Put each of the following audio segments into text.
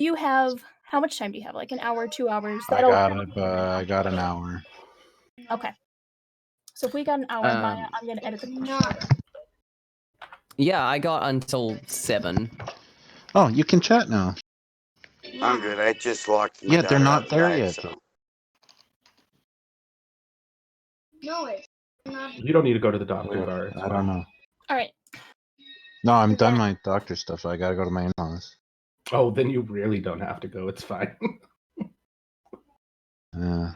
You have how much time do you have? Like an hour, 2 hours? I got an hour. Okay. So if we got an hour, Maya, I'm gonna edit the question. Yeah, I got until 7. Oh, you can chat now. I'm good. I just locked my Yeah, they're daughter not out there back, yet. So. No, it's not. You don't need to go to the doctor, Gar. I don't know. All right. No, I'm done my doctor stuff. I gotta go to my in-laws. Oh, then you really don't have to go. It's fine. Well.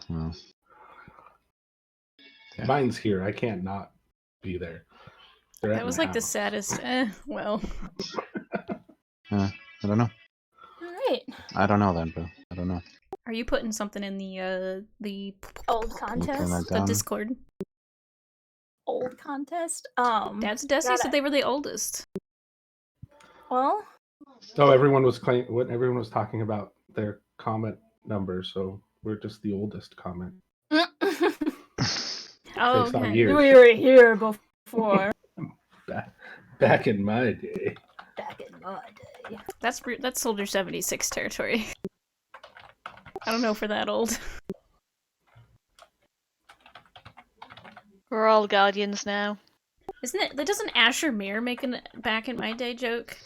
Yeah. Mine's here. I can't not be there. That was like the saddest. Well. I don't know. All right. I don't know then, bro. I don't know. Are you putting something in the old contest? The Discord. Old contest? Dad's Destiny said they were the oldest. Well. Oh, everyone was talking about their comment numbers, so we're just the oldest comment. Oh, okay. We were here before. Back in my day. Back in my day. That's Soldier 76 territory. I don't know if we're that old. We're all guardians now. Isn't it? Doesn't Asher Mir make a back in my day joke?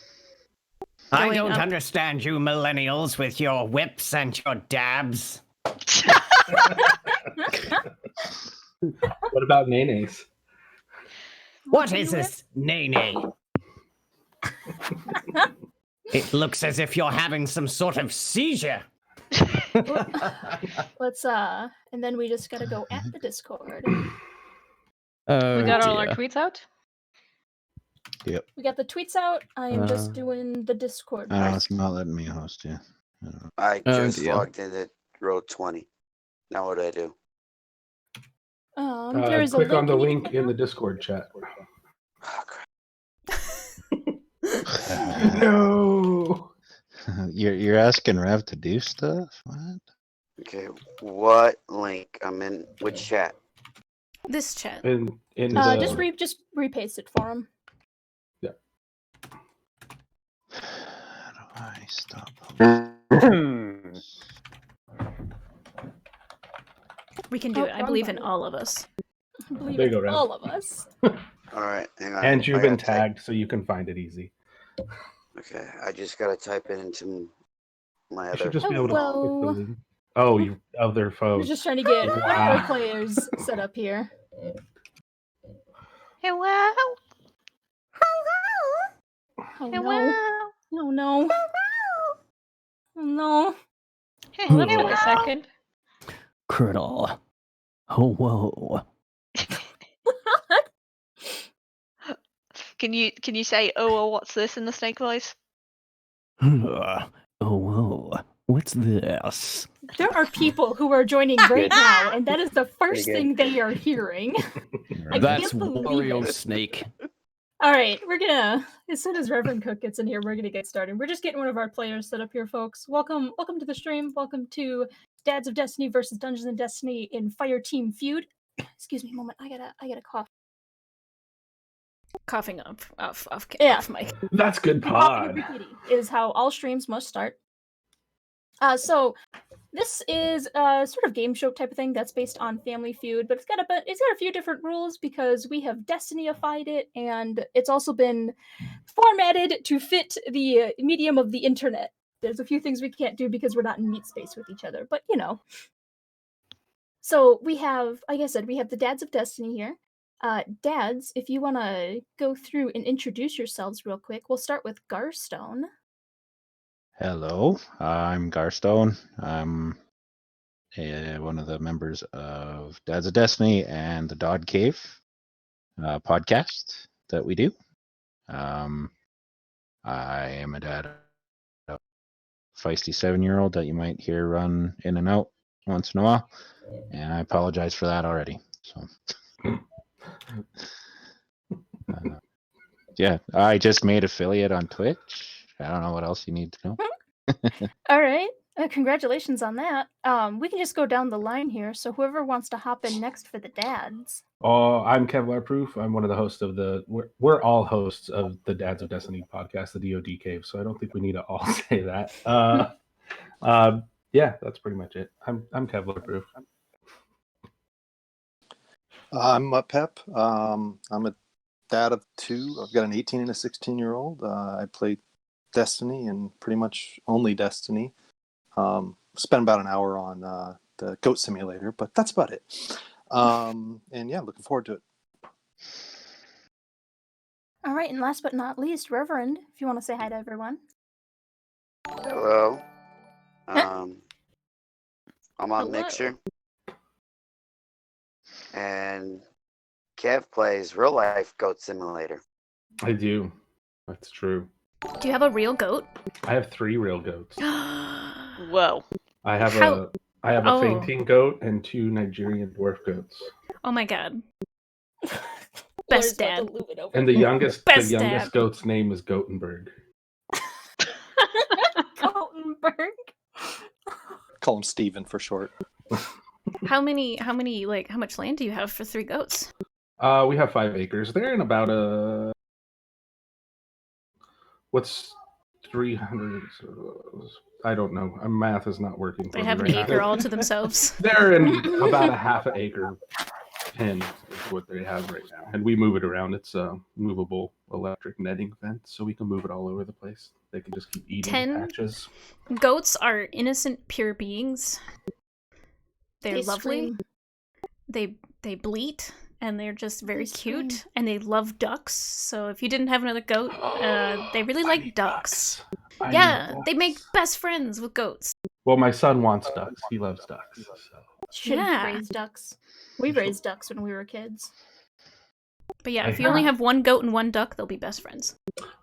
I don't understand you millennials with your whips and your dabs. What about Nene's? What is this, Nene? It looks as if you're having some sort of seizure. Let's and then we just gotta go at the Discord. We got all our tweets out? Yep. We got the tweets out. I am just doing the Discord part. It's not letting me host you. I just logged in at row 20. Now what do I do? There is click on the link in the Discord chat. Oh, crap. No. You're asking Rev to do stuff? What? Okay, what link? I'm in which chat? This chat. In just repaste it for him. Yeah. How do I stop? We can do it. I believe in all of us. There you go, Rev. All of us. All right, hang on. And you've been tagged, so you can find it easy. Okay, I just gotta type it into my You other. should just be able to Hello. click the link. Oh, you other phone. We're just trying to get Wow. more players set up here. Hello? Oh Hello? no. Oh no. Oh no. Wait a second. Criddle. Oh, whoa. Can you say, oh, what's this in the snake voice? Oh, whoa. What's this? There are people who are joining right now, and that is the first thing they are hearing. I That's can't believe Wario it. Snake. All right, we're gonna, as soon as Reverend Cook gets in here, we're gonna get started. We're just getting one of our players set up here, folks. Welcome to the stream. Welcome to Dads of Destiny versus Dungeons and Destiny in Fireteam Feud. Excuse me a moment. I gotta cough. Coughing off mic. That's good pod. Is how all streams must start. So this is a sort of game show type of thing that's based on Family Feud, but it's got a few different rules because we have Destiny-ified it, and it's also been formatted to fit the medium of the internet. There's a few things we can't do because we're not in meat space with each other, but you know. So we have, like I said, we have the Dads of Destiny here. Dads, if you want to go through and introduce yourselves real quick, we'll start with Garstone. Hello, I'm Garstone. I'm one of the members of Dads of Destiny and the Dog Cave podcast that we do. I am a dad of a feisty 7-year-old that you might hear run in and out once in a while, and I apologize for that already. So, yeah, I just made affiliate on Twitch. I don't know what else you need to know. All right. Congratulations on that. We can just go down the line here. So whoever wants to hop in next for the dads. Oh, I'm Kevlar Proof. I'm one of the hosts of we're all hosts of the Dads of Destiny podcast, the DoD Cave. So I don't think we need to all say that. Yeah, that's pretty much it. I'm Kevlar proof. I'm Pep. I'm a dad of two. I've got an 18 and a 16-year-old. I play Destiny and pretty much only Destiny. Spent about an hour on the Goat Simulator, but that's about it. And yeah, looking forward to it. All right, and last but not least, Reverend, if you want to say hi to everyone. Hello. I'm on Hello. Mixer. And Kev plays real life Goat Simulator. I do. That's true. Do you have a real goat? I have 3 real goats. Whoa. I have How- a Oh. fainting goat and 2 Nigerian dwarf goats. Oh my god. Laura's Best about to dad. loop it over. And the youngest Best dad. goat's name is Gotenberg. Gotenberg. Call him Steven for short. How many, like, how much land do you have for 3 goats? We have 5 acres. They're in about a... What's 300? I don't know. Math is not working. They have an acre all to themselves. They're in about a half an acre pen is what they have right now. And we move it around. It's a movable electric netting fence, so we can move it all over the place. They can just keep eating 10 patches. Goats are innocent, pure beings. They're They lovely. scream. They bleat, and they're just very They cute, scream. and they love ducks. So if you didn't have another goat, they really like ducks. I Yeah, need they make ducks. best friends with goats. Well, my son wants ducks. He loves ducks. So. Should Yeah. raise ducks. We raised ducks when we were kids. But yeah, I if you only have- have one goat and one duck, they'll be best friends.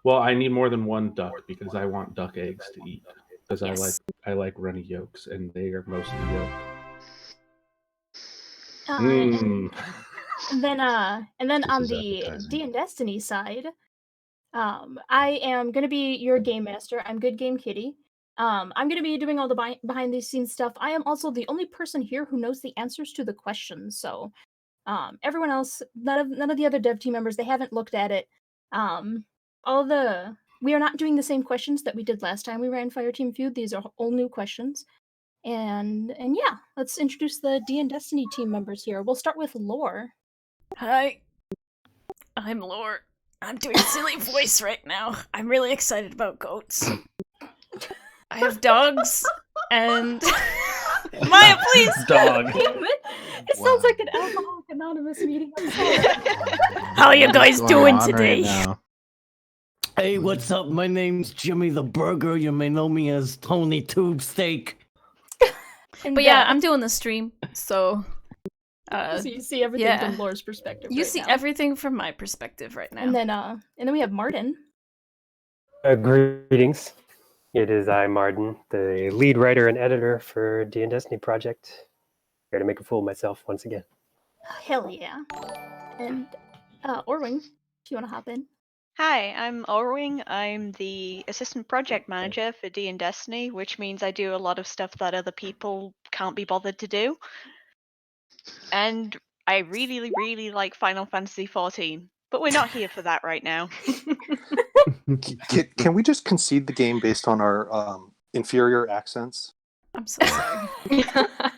Well, I need more than 1 duck because I want duck eggs to eat. Because Yes. I like runny yolks, and they are mostly yolk. And then This on is the appetizing. D&Destiny side, I am gonna be your game master. I'm Good Game Kitty. I'm gonna be doing all the behind the scenes stuff. I am also the only person here who knows the answers to the questions. So, everyone else, none of the other dev team members, they haven't looked at it. We are not doing the same questions that we did last time we ran Fireteam Feud. These are all new questions. And yeah, let's introduce the D&Destiny team members here. We'll start with Lore. Hi, I'm Lore. I'm doing a silly voice right now. I'm really excited about goats. I have dogs, and Maya, please. Dog. Damn it! It sounds like an Alcoholic Anonymous meeting. I'm sorry. How are you What's guys going doing on today? right now? Hey, what's up? My name's Jimmy the Burger. You may know me as Tony Tube Steak. And, But yeah, I'm doing the stream, so so you see everything yeah. from Lore's perspective. You right see now. everything from my perspective right now. And then we have Martin. Greetings. It is I, Martin, the lead writer and editor for D&Destiny project. Here to make a fool of myself once again. Hell yeah. And Orwing, if you want to hop in. Hi, I'm Orwing. I'm the assistant project manager for D&Destiny, which means I do a lot of stuff that other people can't be bothered to do. And I really, really like Final Fantasy XIV, but we're not here for that right now. Can we just concede the game based on our inferior accents? I'm so sorry.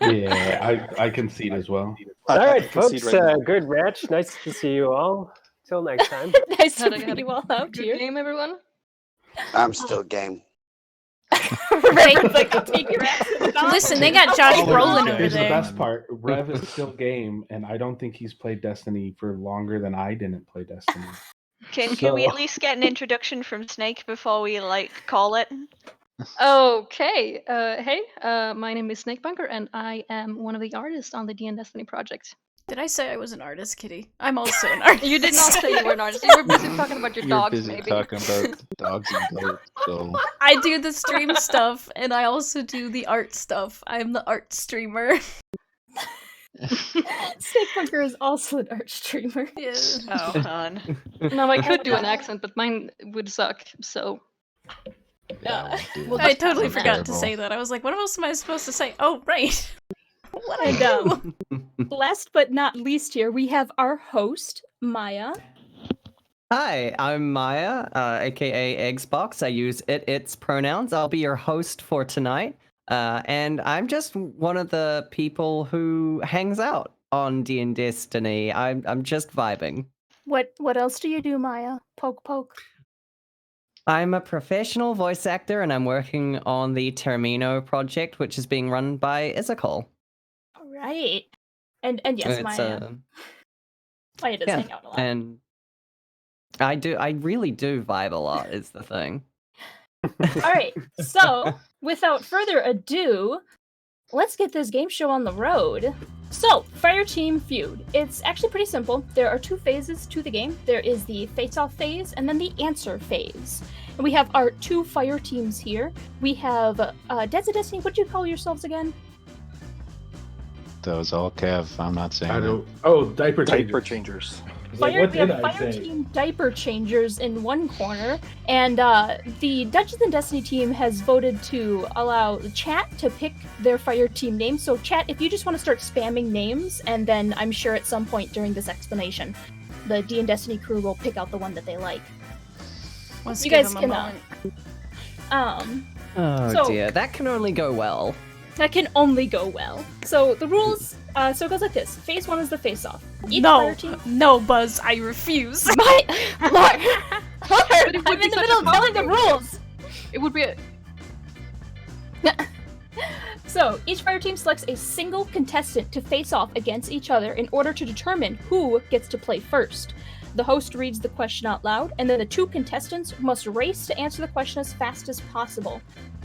Yeah, I concede as well. All right, I concede folks, right now. good match. Nice to see you all. Till next time. Nice to Had a meet you all out good here. game, everyone. I'm still game. Reverend's like, I'll take your accent off. Listen, they got Josh Oh, Brolin over here's the there. best part. Rev is still game, and I don't think he's played Destiny for longer than I didn't play Destiny. Can we at least get an introduction from Snake before we call it? Okay. Hey, my name is Snake Bunker, and I am one of the artists on the D&Destiny project. Did I say I was an artist, Kitty? I'm also an artist. You did not say you were an artist. You were busy talking about your You're dogs, busy maybe. talking about dogs and goats. So I do the stream stuff, and I also do the art stuff. I'm the art streamer. Snake Bunker is also an art streamer. Yeah. Oh, hon. No, I could do an accent, but mine would suck. So yeah, Well, I totally That's forgot to terrible. say that. I was like, what else am I supposed to say? Oh, right. What I And do? last but not least here, we have our host, Maya. Hi, I'm Maya, aka Eggsbox. I use its pronouns. I'll be your host for tonight. And I'm just one of the people who hangs out on D&Destiny. I'm just vibing. What else do you do, Maya? Poke poke. I'm a professional voice actor, and I'm working on the Termino project, which is being run by Isakol. All right. And yes, Maya. Maya does hang out a lot. And I really do vibe a lot, is the thing. All right. So, without further ado, let's get this game show on the road. So, Fireteam Feud. It's actually pretty simple. There are 2 phases to the game. There is the face-off phase and then the answer phase. And we have our 2 fire teams here. We have D&Destiny. What do you call yourselves again? Those all Kev. I'm not saying. I that. don't. Oh, diaper changers. What We have did I say? Fireteam Diaper Changers in one corner, and the Dungeons and Destiny team has voted to allow the chat to pick their fire team name. So, chat, if you just want to start spamming names, and then I'm sure at some point during this explanation, the D&Destiny crew will pick out the one that they like. Let's you give guys him a can. Oh dear, that can only go well. That can only go well. So the rules, so it goes like this. Phase 1 is the face-off. No, Buzz, I refuse. Lord, I'm in the middle of telling the rules. It would be So, each fire team selects a single contestant to face off against each other in order to determine who gets to play first. The host reads the question out loud, and then the 2 contestants must race to answer the question as fast as possible.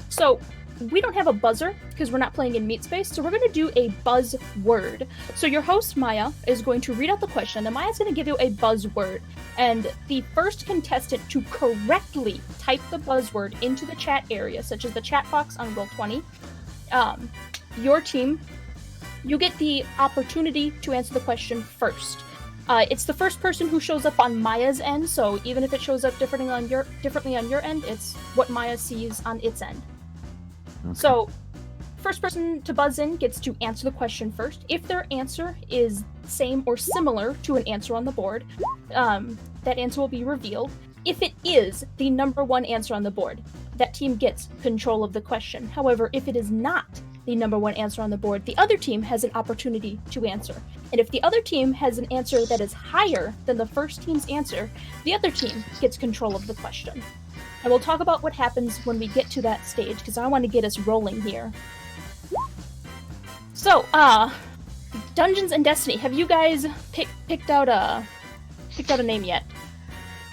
So, we don't have a buzzer because we're not playing in meat space, so we're going to do a buzz word. So your host, Maya, is going to read out the question, and then Maya's going to give you a buzzword. And the first contestant to correctly type the buzzword into the chat area, such as the chat box on Roll20, your team, you get the opportunity to answer the question first. It's the first person who shows up on Maya's end, so even if it shows up differently on your end, it's what Maya sees on its end. Okay. So, first person to buzz in gets to answer the question first. If their answer is same or similar to an answer on the board, that answer will be revealed. If it is the number 1 answer on the board, that team gets control of the question. However, if it is not the number 1 answer on the board, the other team has an opportunity to answer. And if the other team has an answer that is higher than the first team's answer, the other team gets control of the question. And we'll talk about what happens when we get to that stage, because I want to get us rolling here. So, Dungeons and Destiny, have you guys picked out a name yet?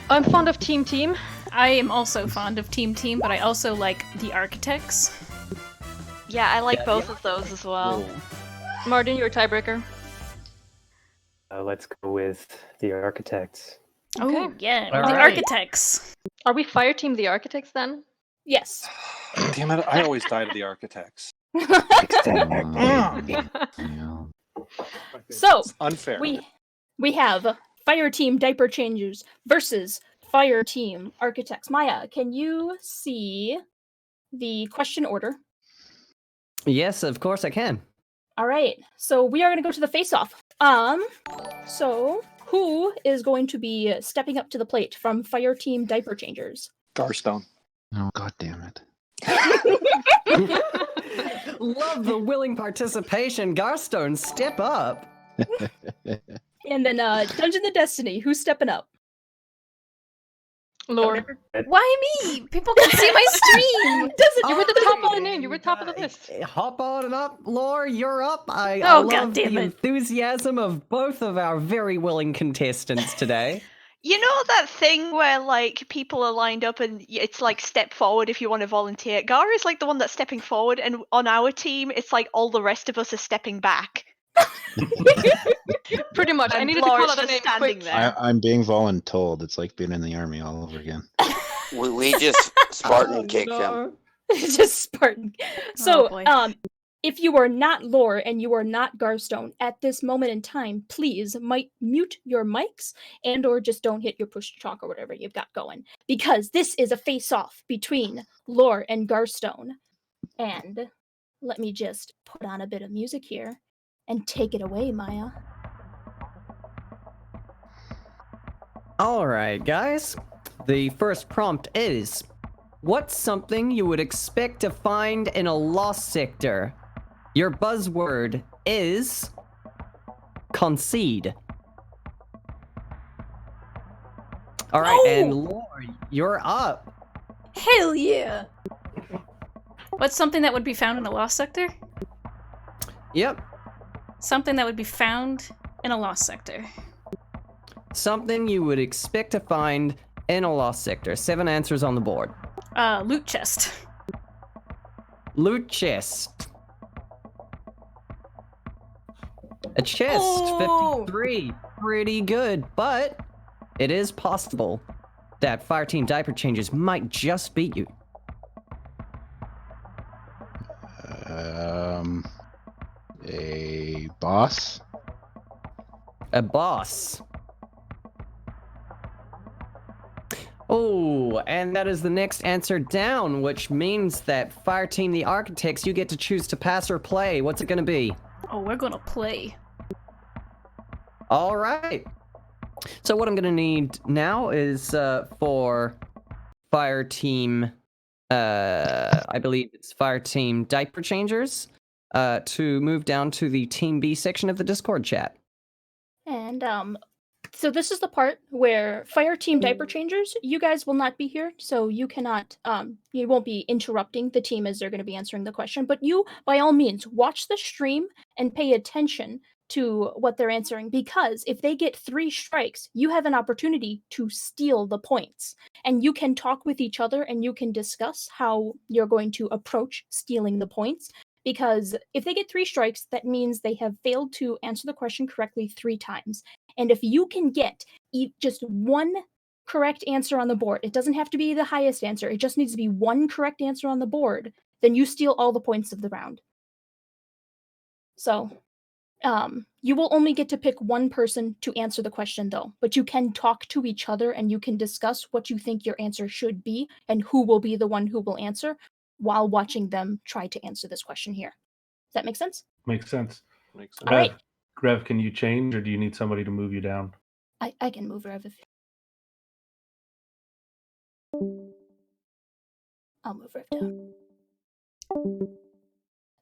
I'm fond of Team. I am also fond of Team, but I also like the Architects. Yeah, I like both of those as well. Cool. Martin, you're a tiebreaker. Let's go with the Architects. Okay. Oh, yeah, All the right. Architects. Are we Fireteam the Architects then? Yes. Damn it, I always die to the Architects. So, It's unfair. we have Fireteam Diaper Changers versus Fireteam Architects. Maya, can you see the question order? Yes, of course I can. All right, so we are going to go to the face-off. So who is going to be stepping up to the plate from Fireteam Diaper Changers? Garstone. Oh, god damn it. Love the willing participation. Garstone, step up. And then Dungeons and Destiny, who's stepping up? Lord. Why me? People can see my stream. You were the top of the name. You were top of the list. Hop on and up, Lore. You're up. I Oh, love goddamn the it. enthusiasm of both of our very willing contestants today. You know that thing where like people are lined up and it's like step forward if you want to volunteer? Gara is like the one that's stepping forward, and on our team it's like all the rest of us are stepping back. Pretty much. I And needed to Laura's call out a just name standing quick. there. I'm being voluntold. It's like being in the army all over again. We just Spartan kicked him. Just Spartan. So, boy. if you are not Lore and you are not Garstone at this moment in time, please mute your mics and or just don't hit your push to talk or whatever you've got going, because this is a face-off between Lore and Garstone. And let me just put on a bit of music here and take it away, Maya. All right, guys. The first prompt is, What's something you would expect to find in a lost sector? Your buzzword is concede. All right, and Lore, you're up. Hell yeah! What's something that would be found in a lost sector? Yep. Something that would be found in a lost sector. Something you would expect to find in a lost sector. 7 answers on the board. Loot chest. Loot chest. A chest, Oh! 53. Pretty good, but it is possible that Fireteam diaper changes might just beat you. A boss? A boss. Oh, and that is the next answer down, which means that Fireteam the Architects, you get to choose to pass or play. What's it gonna be? Oh, we're gonna play. All right. So what I'm gonna need now is for Fireteam, I believe it's Fireteam Diaper Changers, to move down to the Team B section of the Discord chat. And so this is the part where Fireteam Diaper Changers, you guys will not be here, so you cannot, you won't be interrupting the team as they're going to be answering the question, but you, by all means, watch the stream and pay attention to what they're answering, because if they get 3 strikes, you have an opportunity to steal the points, and you can talk with each other and you can discuss how you're going to approach stealing the points, because if they get 3 strikes, that means they have failed to answer the question correctly 3 times. And if you can get just 1 correct answer on the board, it doesn't have to be the highest answer, it just needs to be 1 correct answer on the board, then you steal all the points of the round. So, you will only get to pick 1 person to answer the question though, but you can talk to each other and you can discuss what you think your answer should be and who will be the one who will answer while watching them try to answer this question here. Does that make sense? Makes sense. Makes All right. Grev, can you change, or do you need somebody to move you down? I can move Rev if... I'll move Rev down.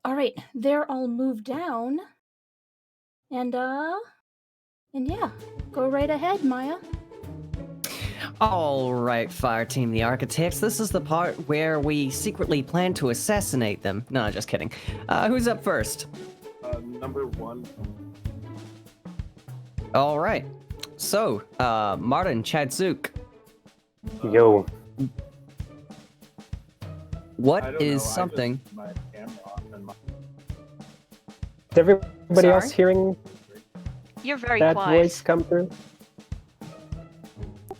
Alright, they're all moved down. And yeah, go right ahead, Maya. All right, Fireteam the Architects, this is the part where we secretly plan to assassinate them. No, just kidding. Who's up first? Number 1. All right. So, Martin Chadzuk. Yo. What is something... Is everybody else hearing You're very that quiet. voice come through?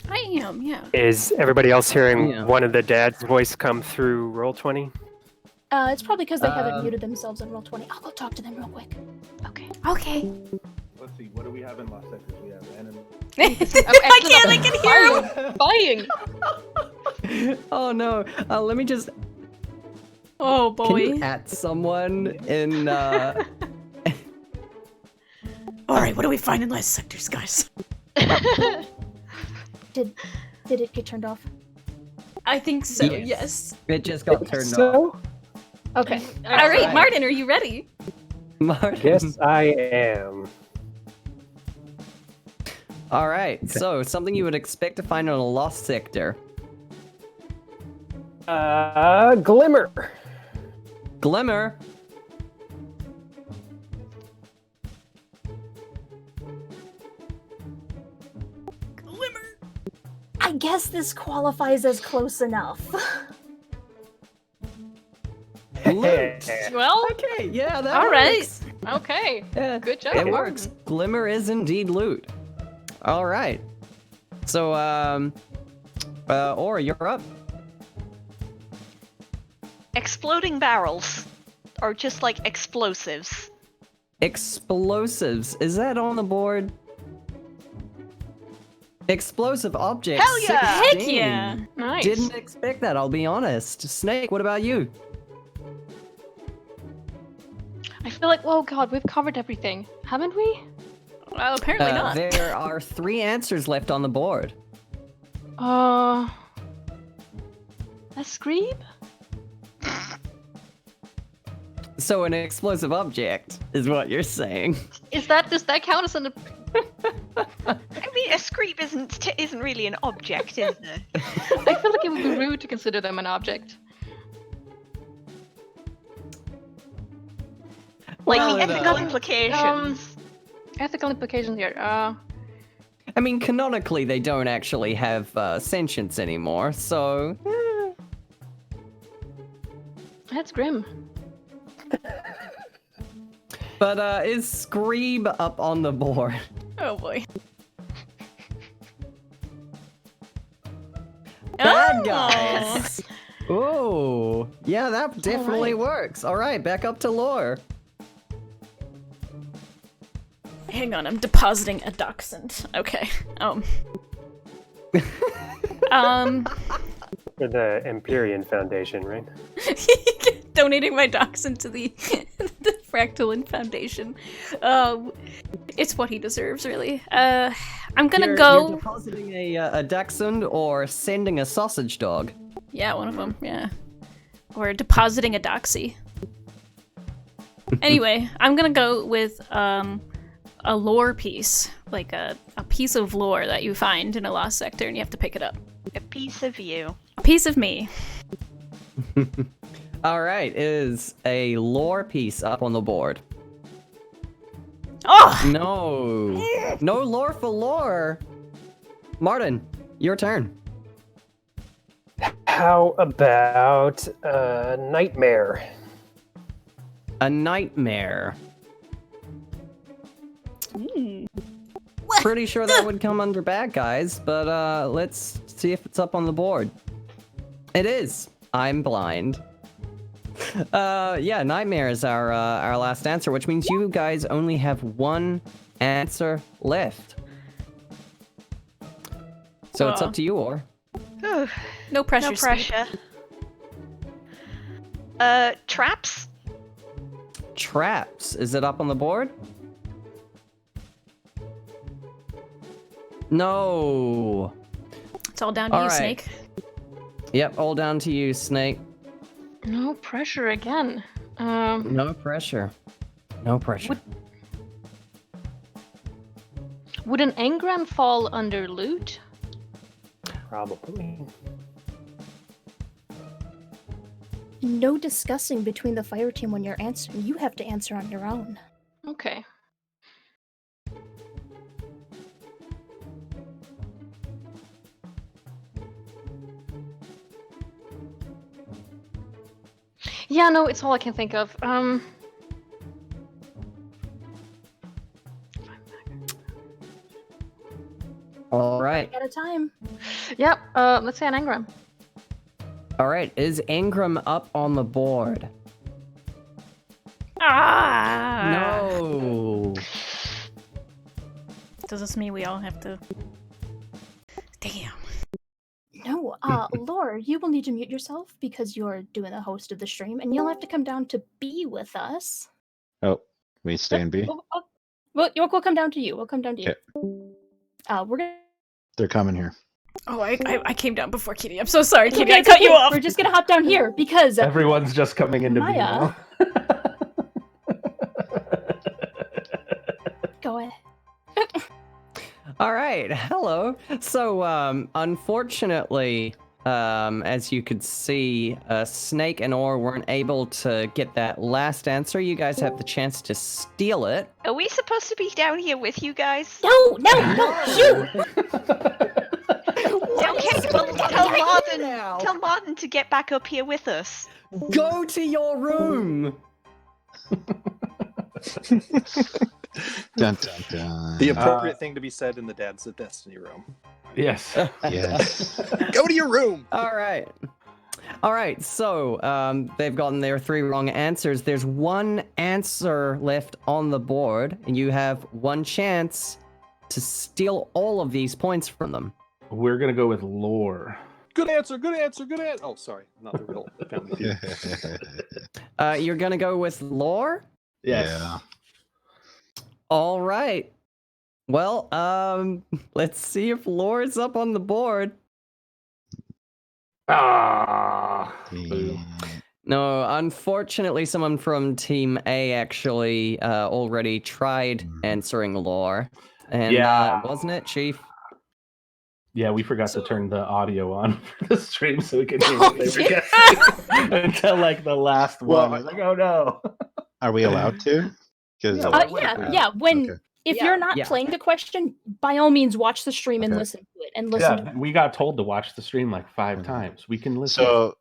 I am, yeah. Is everybody else hearing Yeah. one of the dad's voice come through Roll20? It's probably because they haven't muted themselves in Roll20. I'll go talk to them real quick. Okay. Okay. Let's see, what do we have in Lost Sectors? We have enemy. I can hear him! Buying. Oh no, let me just... Oh Can boy. you at someone in, Alright, what do we find in Lost Sectors, guys? Did it get turned off? I think so, Yes. yes. It just got turned off. So, Okay. Alright, Martin, are you ready? Martin. yes, I am. All right, so something you would expect to find in a lost sector. Glimmer. Glimmer. Glimmer. I guess this qualifies as close enough. Loot. Well, Okay, yeah, that All right. works. okay. Yeah, Good job. it works. Glimmer is indeed loot. All right. So, Aura, you're up. Exploding barrels. Or just like explosives. Explosives. Is that on the board? Explosive objects. Hell yeah! Heck 16. yeah! Nice. Didn't expect that, I'll be honest. Snake, what about you? I feel like, oh god, we've covered everything, haven't we? Well, apparently not. There are 3 answers left on the board. A scream? So an explosive object is what you're saying. Does that count as an? I mean, a scream isn't really an object, is it? I feel like it would be rude to consider them an object. Like Well, the ethical implications. Ethical implications here. I mean, canonically, they don't actually have sentience anymore, so... That's grim. But is Screeb up on the board? Oh boy. Bad guys! Oh, yeah, that definitely works. All right, back up to lore. Hang on, I'm depositing a dachshund. Okay. For the Empyrean Foundation, right? Donating my dachshund to the the Fractalin Foundation. It's what he deserves, really. I'm gonna go. You're depositing a dachshund or sending a sausage dog. Yeah, one of them. Yeah, or depositing a doxy. Anyway, I'm gonna go with a lore piece, like a piece of lore that you find in a lost sector, and you have to pick it up. A piece of you. A piece of me. All right, is a lore piece up on the board? Oh no lore for lore. Martin, your turn. How about a nightmare? A nightmare. Pretty sure that would come under bad guys, but let's see if it's up on the board. It is. I'm blind. Yeah, nightmare is our last answer, which means you guys only have one answer left. So it's up to you, Or. No pressure. No pressure. Traps? Traps. Is it up on the board? No. It's all down to you, Snake. Yep, all down to you, Snake. No pressure again. No pressure. No pressure. Would an engram fall under loot? Probably. No discussing between the fire team when you're answering. You have to answer on your own. Okay. Yeah, no, it's all I can think of. All right. At a time. Yep, let's say an engram. All right. Is Ingram up on the board? Ah! No. Does this mean we all have to? Damn. No, Lore, you will need to mute yourself because you're doing the host of the stream, and you'll have to come down to B with us. Oh, we stay in B? We'll come down to you. We'll come down to you. We're gonna. They're coming here. Oh, I came down before Kitty. I'm so sorry, Kitty. Okay, I cut you off. We're just gonna hop down here because Everyone's just coming into B Maya. now. Go ahead. All right. Hello. So, unfortunately, as you could see, Snake and Or weren't able to get that last answer. You guys have the chance to steal it. Are we supposed to be down here with you guys? No, shoot! Okay, well, tell Martin to get back up here with us. Go to your room. Dun, dun, dun. The appropriate thing to be said in the Dad's of Destiny room. Yes. Yes. Go to your room! All right. So they've gotten their 3 wrong answers. There's 1 answer left on the board, and you have 1 chance to steal all of these points from them. We're gonna go with lore. Good answer, good answer, good answer. Oh, sorry, not the real Family Feud. You're gonna go with lore? Yes. Yeah. All right. Well, let's see if lore is up on the board. Boo. No, unfortunately, someone from Team A actually already tried answering lore. And Yeah. wasn't it, Chief? Yeah, we forgot to turn the audio on for the stream so we could hear what they were guessing until like the last one. I was like, oh no. Are we allowed to? Yeah. If you're not playing the question, by all means, watch the stream and listen to it. And listen. Yeah, we got told to watch the stream like 5 times. We can listen. So,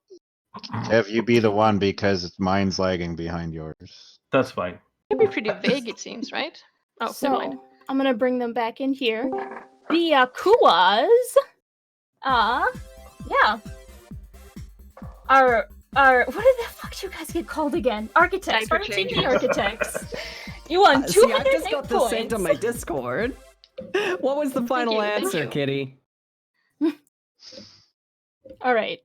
Kev, you be the one because mine's lagging behind yours. That's fine. It'd be pretty vague, it seems, right? Oh, so never mind. I'm gonna bring them back in here. The Kuwas, yeah, are what the fuck do you guys get called again? Architects, RPG architects. You won 200 See, I just got points. this sent on my Discord. What was the final answer, Kitty? All right.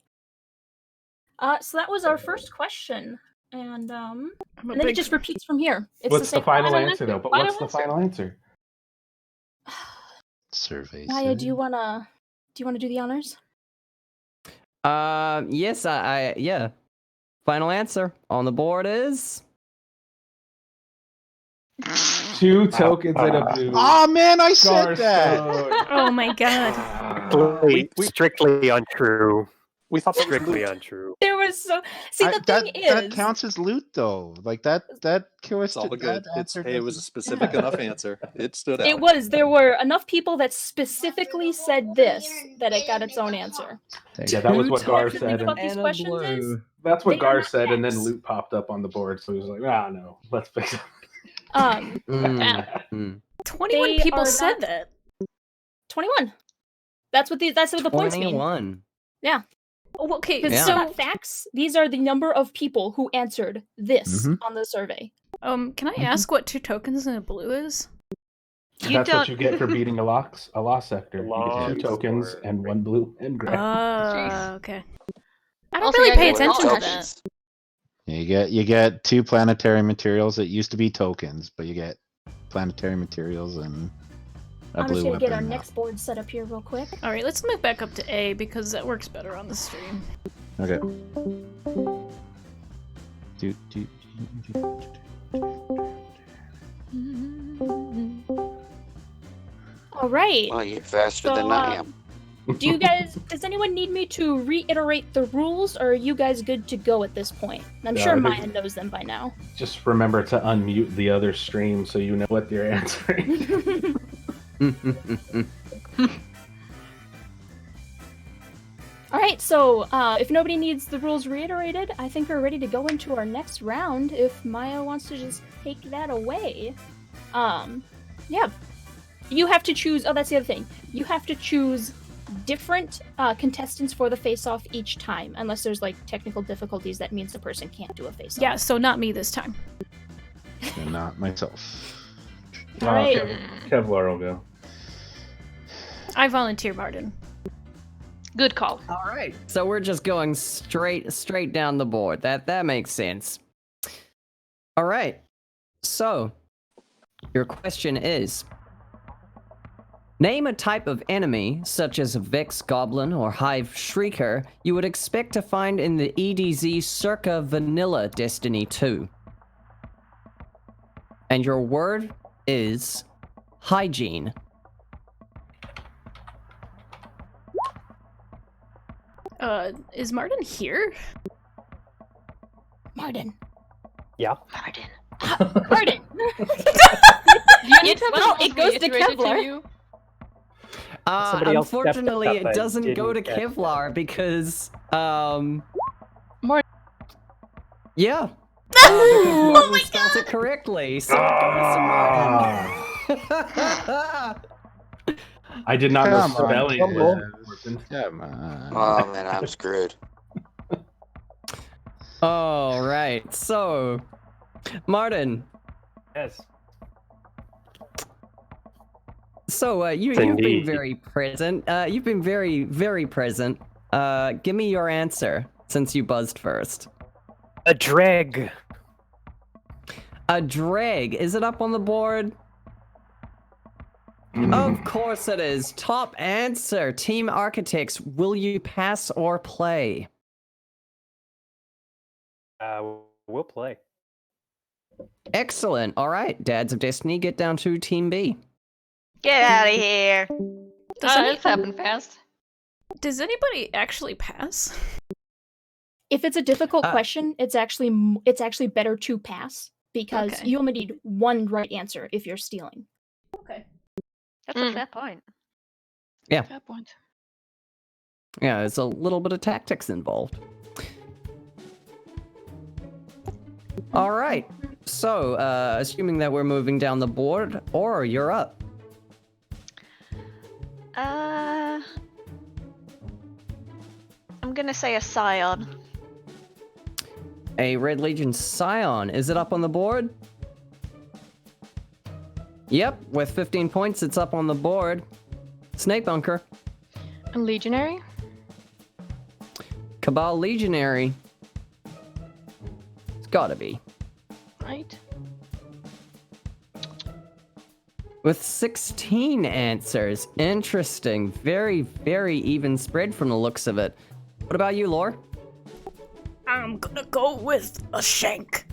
So that was our first question, and then it just repeats from here. It's What's the final final answer though? But what's the final answer? Survey. Maya, do you wanna do the honors? Yes, yeah. Final answer on the board is 2 tokens and a blue. Oh man, I said that. Oh my god. Strictly untrue. We thought that was Strictly loot. untrue. There was so the thing is that counts as loot though. Like that It's all good. Hey, it was a specific enough answer. It stood out. it was there were enough people that specifically said this that it got its own answer. Yeah, that was what Gar The thing said. about these questions is That's what they are Gar not said, and then text. loot popped up on the board, so he was like, no, let's fix it. 21 They people are said not- that. 21. That's what the points mean. 21. Yeah. Oh, okay, Because so not facts. These are the number of people who answered this on the survey. can I ask what 2 tokens and a blue is? That's what you get for beating a law sector. You Law get 2 tokens and 1 blue and gray. Okay. I don't Also, really yeah, pay you get attention to tokens. that. You get 2 planetary materials that used to be tokens, but you get planetary materials and a I'm blue just gonna weapon get our now. next board set up here real quick. All right, let's move back up to A because that works better on the stream. Okay. All right. Well, you're faster than I am. Does anyone need me to reiterate the rules, or are you guys good to go at this point? I'm Yeah, sure I think- Maya knows them by now. Just remember to unmute the other stream so you know what you're answering. All right, so if nobody needs the rules reiterated, I think we're ready to go into our next round. If Maya wants to just take that away, yeah, you have to choose. Oh, that's the other thing. You have to choose different contestants for the face-off each time, unless there's like technical difficulties. That means the person can't do a face-off. Yeah, so not me this time. And not myself. All right. Kevlar will go. I volunteer, Martin. Good call. All right. So we're just going straight down the board. That makes sense. All right. So your question is: name a type of enemy, such as a Vex Goblin or Hive Shrieker, you would expect to find in the EDZ circa vanilla Destiny 2. And your word is hygiene. Is Martin here? Martin. Yeah. Martin. Well, it goes to Kevlar. Somebody else stepped Unfortunately, up it and doesn't go to didn't get Kevlar because, Martin. yeah. Oh Martin spelled it correctly, so it goes to Martin. I did not know Come on, spelling come was on. important. Come on. Oh man, I'm screwed. All right, so Martin. Yes. So you've been very present. You've been very, very present. Give me your answer since you buzzed first. A dreg. A dreg. Is it up on the board? It Of course it is. Top answer. Team Architects, will you pass or play? We'll play. Excellent. All right, Dads of Destiny, get down to Team B. Get out of here. It's happened fast. Does anybody actually pass? If it's a difficult question, it's actually better to pass because you only need one right answer if you're stealing. Okay. That's a fair point. Yeah. Fair point. Yeah, there's a little bit of tactics involved. All right. So, assuming that we're moving down the board, or you're up. I'm gonna say a Scion. A Red Legion Scion. Is it up on the board? Yep, with 15 points, it's up on the board. Snake Bunker. A Legionary? Cabal Legionary. It's gotta be. Right. With 16 answers. Interesting. Very, very even spread from the looks of it. What about you, Lore? I'm gonna go with a shank.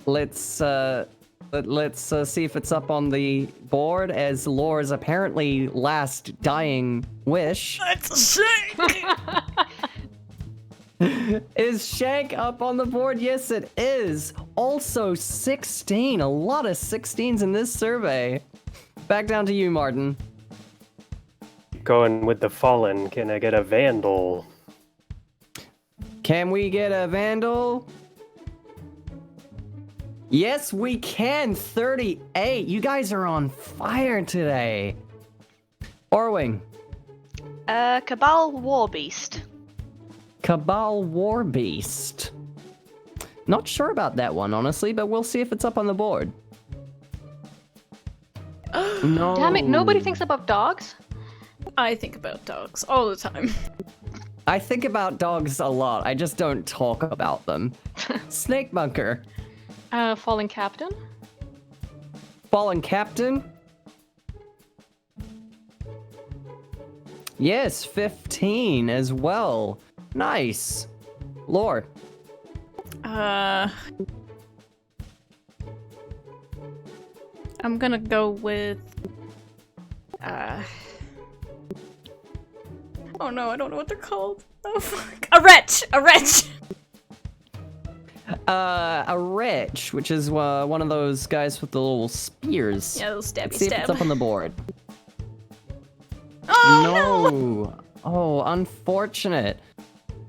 Let's see if it's up on the board as Lore's apparently last dying wish. It's a shank! Is Shank up on the board? Yes, it is. Also 16. A lot of 16s in this survey. Back down to you, Martin. Going with the Fallen. Can I get a Vandal? Can we get a Vandal? Yes, we can. 38. You guys are on fire today. Orwing. Cabal Warbeast. Cabal Warbeast. Not sure about that one, honestly, but we'll see if it's up on the board. No. Damn it, nobody thinks about dogs? I think about dogs all the time. I think about dogs a lot. I just don't talk about them. Snake Bunker. Fallen Captain? Fallen Captain? Yes, 15 as well. Nice. Lore. I'm gonna go with oh no, I don't know what they're called. Oh fuck. A wretch! A wretch! A wretch, which is one of those guys with the little spears. Yeah, those stabby Let's see if stab. it's up on the board. Oh no! Oh, unfortunate.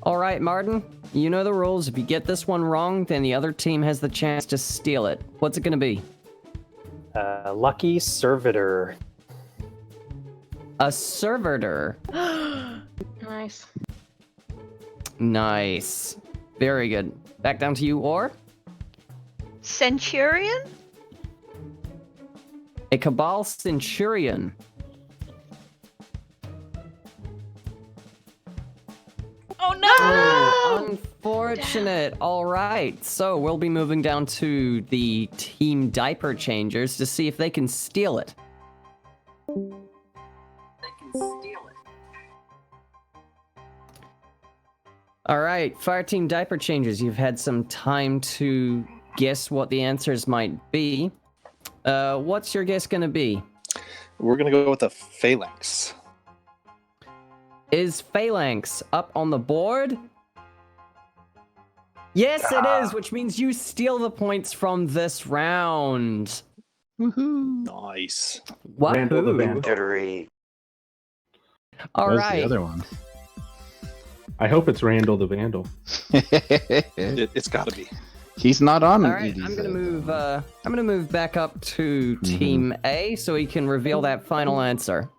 All right, Martin, you know the rules. If you get this one wrong, then the other team has the chance to steal it. What's it gonna be? Lucky Servitor. A Servitor. Nice. Nice. Very good. Back down to you, Or. Centurion? A Cabal Centurion. Oh no! Oh, unfortunate. All right. So we'll be moving down to the Team Diaper Changers to see if they can steal it. All right, Fireteam Diaper Changers, you've had some time to guess what the answers might be. What's your guess going to be? We're going to go with the Phalanx. Is Phalanx up on the board? Yes, it is, which means you steal the points from this round. Woohoo! Nice. Randall the Wahoo! Vandal. Victory. All Where's right. the other one? I hope it's Randall the Vandal. It's got to be. He's not on. All right, EDZ. I'm gonna move back up to Team A so he can reveal that final answer.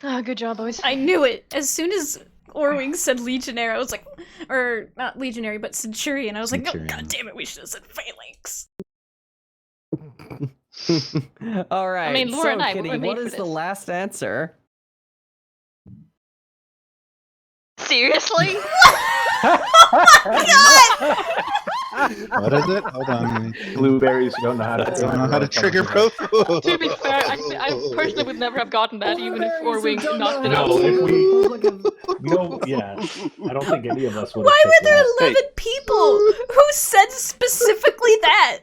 Ah, good job, boys. I knew it! As soon as Orwing said Legionary, I was like, or not Legionary, but Centurion. I was like, oh, god damn it, we should have said Phalanx. All right. I mean, Laura so, and I, we Kitty, were made what for is the this. last answer? Seriously? What is it? Hold on. Blueberries you don't know how to I don't know how to trigger profile. To be fair, I personally would never have gotten that, even if Orwing not been No, if we I don't think any of us would have. Why were there that. 11 people who said specifically that?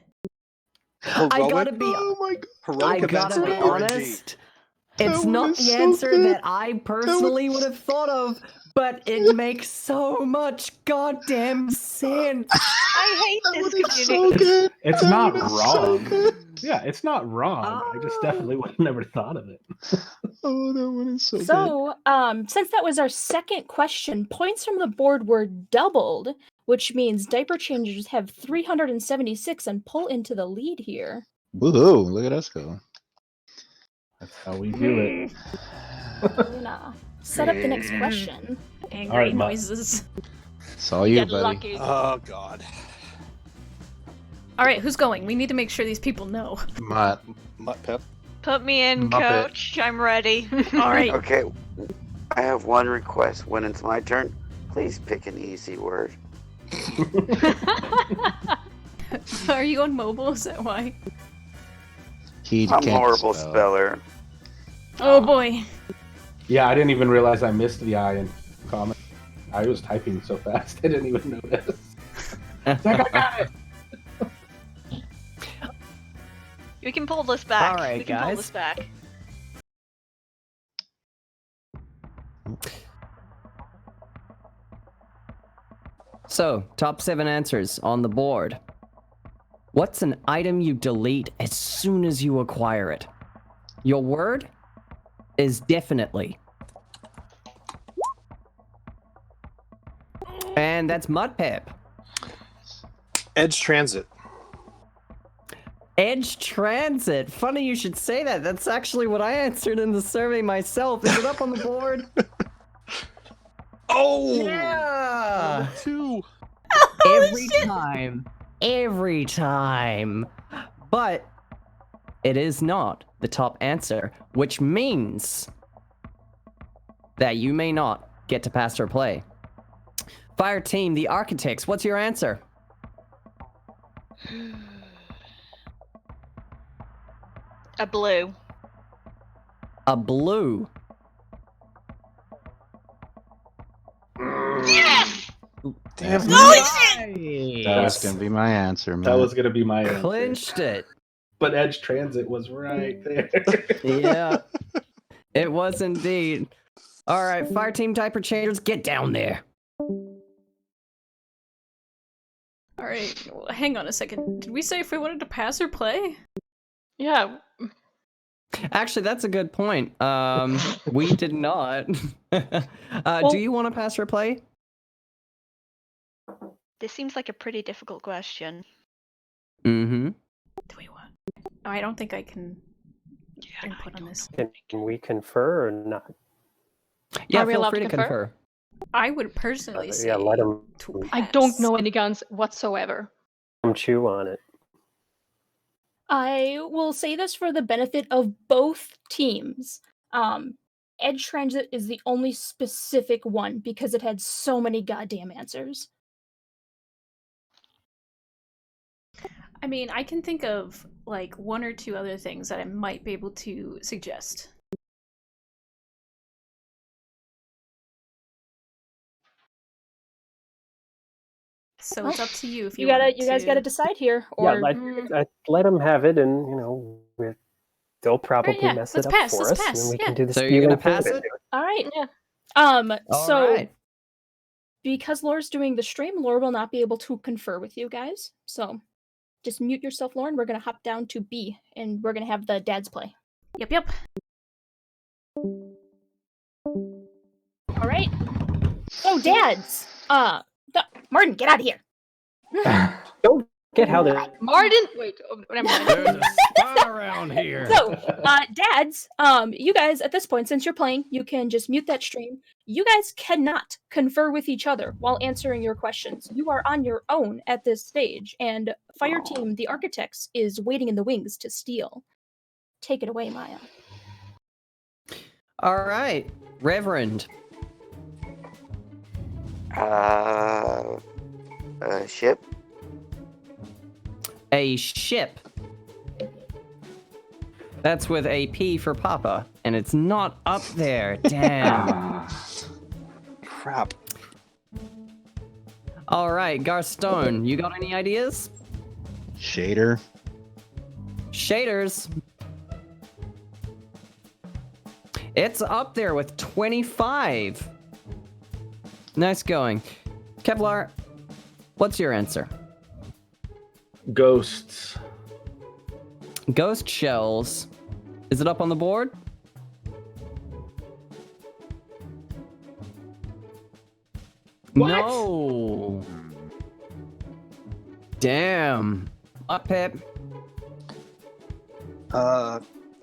I gotta be. I gotta be honest. It's not the answer that I personally would have thought of, but it makes so much goddamn sense. I hate this community. It's not wrong. Yeah, it's not wrong. I just definitely would have never thought of it. Oh, that one is so good. So, since that was our second question, points from the board were doubled, which means diaper changers have 376 and pull into the lead here. Woohoo! Look at us go. That's how we do it. Gonna set up the next question. Angry Alright, Mutt. noises. It's all you, Get buddy. lucky. Oh God. Alright, who's going? We need to make sure these people know. Mutt. Mutt Pep. Put me in, Muppet. coach. I'm ready. Alright. Okay, I have one request. When it's my turn, please pick an easy word. Are you on mobile? Is that why? I'm a horrible speller. Oh boy. Yeah, I didn't even realize I missed the I in comment. I was typing so fast I didn't even notice. It's like, I got it. We can pull this back. All right, we can pull guys. this back. So, top 7 answers on the board. What's an item you delete as soon as you acquire it? Your word is definitely. And that's Mudpip. Edge Transit. Edge Transit. Funny you should say that. That's actually what I answered in the survey myself. Is it up on the board? Oh! Yeah! Two. Every time. But it is not the top answer, which means that you may not get to pass or play. Fireteam, the Architects, what's your answer? A blue. A blue. Yes! Damn. That was gonna be my answer, man. That was gonna be my answer. Clinched it. But Edge Transit was right there. Yeah. It was indeed. All right, Fireteam Diaper Changers, get down there. Alright, hang on a second. Did we say if we wanted to pass or play? Yeah. Actually, that's a good point. We did not. Do you want to pass or play? This seems like a pretty difficult question. Mm-hmm. Do we want? Oh, I don't think I can input on this. Can we confer or not? Yeah, Are we feel allowed free to to confer? confer. I would personally say Yeah, let them to I pass. don't know any guns whatsoever. chew on it. I will say this for the benefit of both teams. Edge Transit is the only specific one because it had so many goddamn answers. I mean, I can think of like 1 or 2 other things that I might be able to suggest. So it's up to you if you want You guys to- gotta decide here. Yeah, Or let them have it, and they'll probably yeah, mess let's it pass, up for let's us, pass, and then we yeah. can do the So you're gonna spewing pass thing. it? all right. Yeah. All So right. because Lore's doing the stream, Lore will not be able to confer with you guys. So just mute yourself, Lore, and we're gonna hop down to B, and we're gonna have the dads play. Yep. All right. So dads, Martin, get out of here. Don't get how they're. Martin, wait, never mind. There's a spy around here. So, dads, you guys at this point, since you're playing, you can just mute that stream. You guys cannot confer with each other while answering your questions. You are on your own at this stage, and Fireteam, the Architects, is waiting in the wings to steal. Take it away, Maya. All right, Reverend. A ship. A ship. That's with a P for Papa, and it's not up there. Damn. Crap. All right, Garstone, you got any ideas? Shader. Shaders. It's up there with 25. Nice going. Kevlar, what's your answer? Ghosts. Ghost shells. Is it up on the board? What? No. Damn. Up, Pip.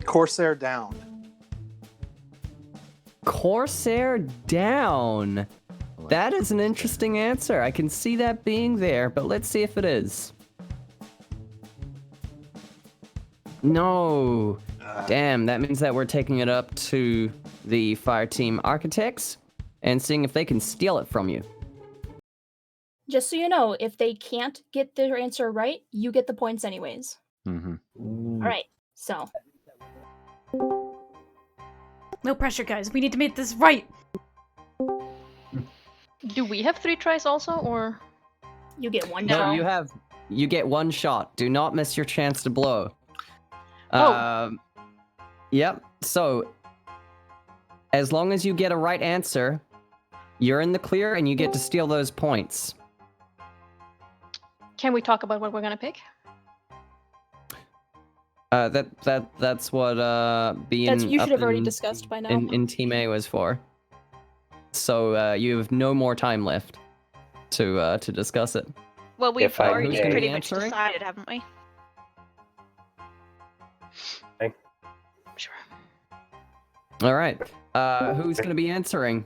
Corsair down. Corsair down. That is an interesting answer. I can see that being there, but let's see if it is. No. Damn, that means that we're taking it up to the Fireteam Architects and seeing if they can steal it from you. Just so you know, if they can't get their answer right, you get the points anyways. Mm-hmm. All right, so. No pressure, guys. We need to make this right. Do we have 3 tries also, or? You get one No, shot. you get one shot. Do not miss your chance to blow. Oh. Yep. So, as long as you get a right answer, you're in the clear and you get to steal those points. Can we talk about what we're gonna pick? That's what being You should up have already in- discussed by now. in Team A was for. So you have no more time left to discuss it. Well, we've If I already may. pretty much Answering? decided, haven't we? Sure. All right. Who's going to be answering?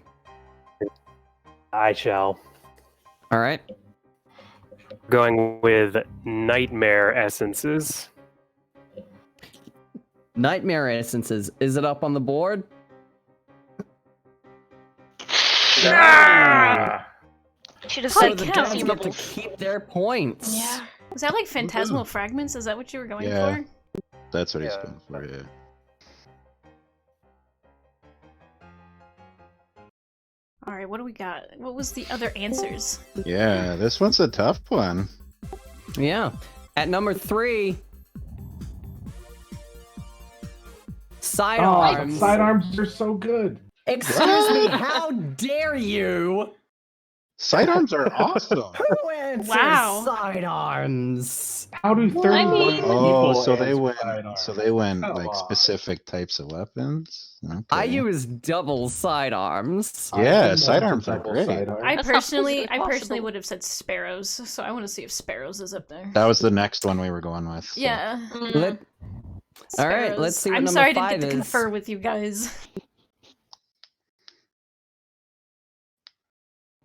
I shall. All right. Going with nightmare essences. Nightmare essences. Is it up on the board? Should have So said the guys get to consumables. keep their points. Yeah. Was that like phantasmal fragments? Is that what you were going Yeah. for? That's what he's Yeah. going for, yeah. All right, what do we got? What was the other answers? Yeah, this one's a tough one. Yeah. At number 3, sidearms. Sidearms are so good. Excuse me, how dare you? Sidearms are awesome. Who answers Wow. sidearms? How do 31 I mean- people Oh, so they answer went. sidearms? So they went Come like on. specific types of weapons. Okay. I use double sidearms. I've Yeah, been sidearms are double great. sidearms. I That's not personally physically possible. would have said sparrows, so I want to see if sparrows is up there. That was the next one we were going with. so. Yeah. Let- All right, Sparrows. let's see what I'm number sorry I didn't 5 get to is. confer with you guys.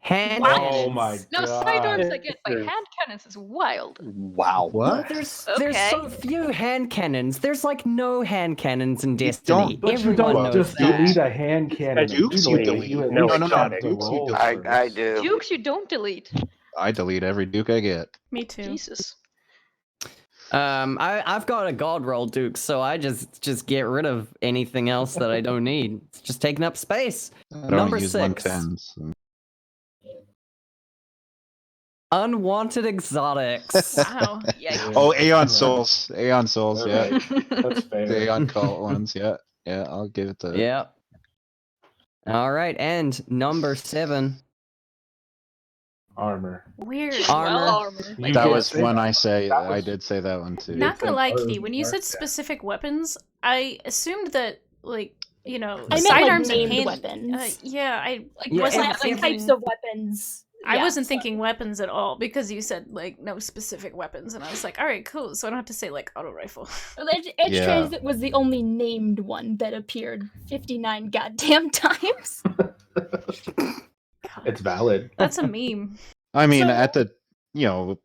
Hand Wow. cannons. Oh my No, god. sidearms I get by hand cannons is wild. Wow. Well, What? there's Okay. so few hand cannons. There's like no hand cannons in You Destiny. don't- But you Everyone don't knows just that. delete a hand cannon. Dukes you delete. You at No, least no, no, have to Dukes you roll delete. I first. do. Dukes you don't delete. I delete every Duke I get. Me too. Jesus. I've got a god roll, Duke, so I just get rid of anything else that I don't need. It's just taking up space. I don't Number use 6. 110s. So. Unwanted exotics. Wow. Yikes. Oh, Aeon Souls. Aeon Souls, All yeah. right. That's fair. The Aeon Cult ones, yeah. Yeah, I'll give it to Yeah. All right, and number 7. Armor. Weird. Armor. Well, armor. You That did was say one that. I say. That I was- did say that one too. Not gonna lie, Oh, Kitty, when you said okay. specific weapons, I assumed that, like, you know, I meant like sidearms and named hand... weapons. yeah, I Like, Yeah, Wasn't and- like and- types of weapons. I Yeah, wasn't so- thinking weapons at all because you said like no specific weapons, and I was like, all right, cool. So I don't have to say like auto rifle. Edge Yeah. Transit was the only named one that appeared 59 goddamn times. It's valid. That's a meme. I mean, So- at the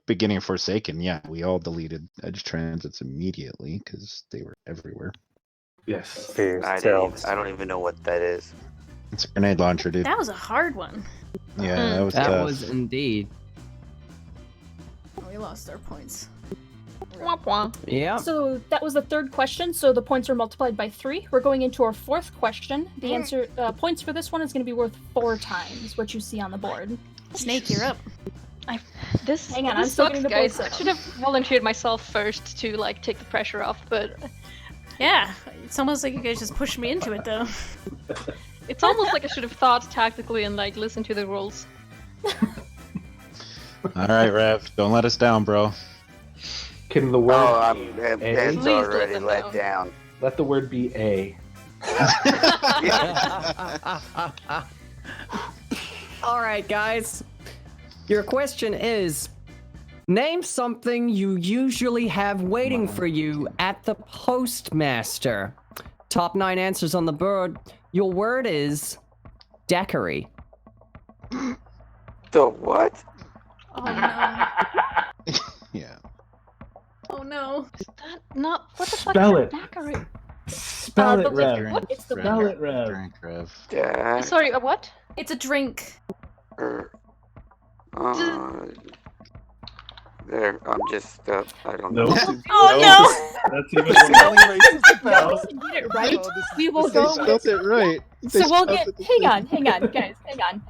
beginning of Forsaken, yeah, we all deleted Edge Transits immediately because they were everywhere. Yes. For I yourselves. don't even know what that is. It's a grenade launcher, dude. That was a hard one. Yeah, that was That tough. was indeed. Oh, we lost our points. Womp womp. Yeah. So that was the third question, so the points are multiplied by 3. We're going into our fourth question. The answer points for this one is going to be worth 4 times what you see on the board. Snake, you're up. Hang on, this I'm still sucks, getting the guys. boards I set should have volunteered myself first to like take the pressure off, but Yeah, it's almost like you guys just pushed me into it, though. it's almost like I should have thought tactically and like listened to the rules. All right, Rev. Don't let us down, bro. Can the word Oh, be Ben's Please let already them let down. Let the word be A. All right, guys. Your question is, name something you usually have waiting for you at the postmaster. Top 9 answers on the board. Your word is daiquiri. The what? Oh no. Yeah. Oh no. Is that not what the fuck Spell is it. daiquiri? Spell it, Rev. Drink, It's the Rev. Spell it, Rev. Drink, Rev. Dak- Sorry, what? It's a drink. There, I'm just, I don't Nope. know. Oh no! That's even Spelling racist No, about. to get it right, we will They go spelled it right. They So we'll spelled get. it the Hang same. on, guys. Hang on.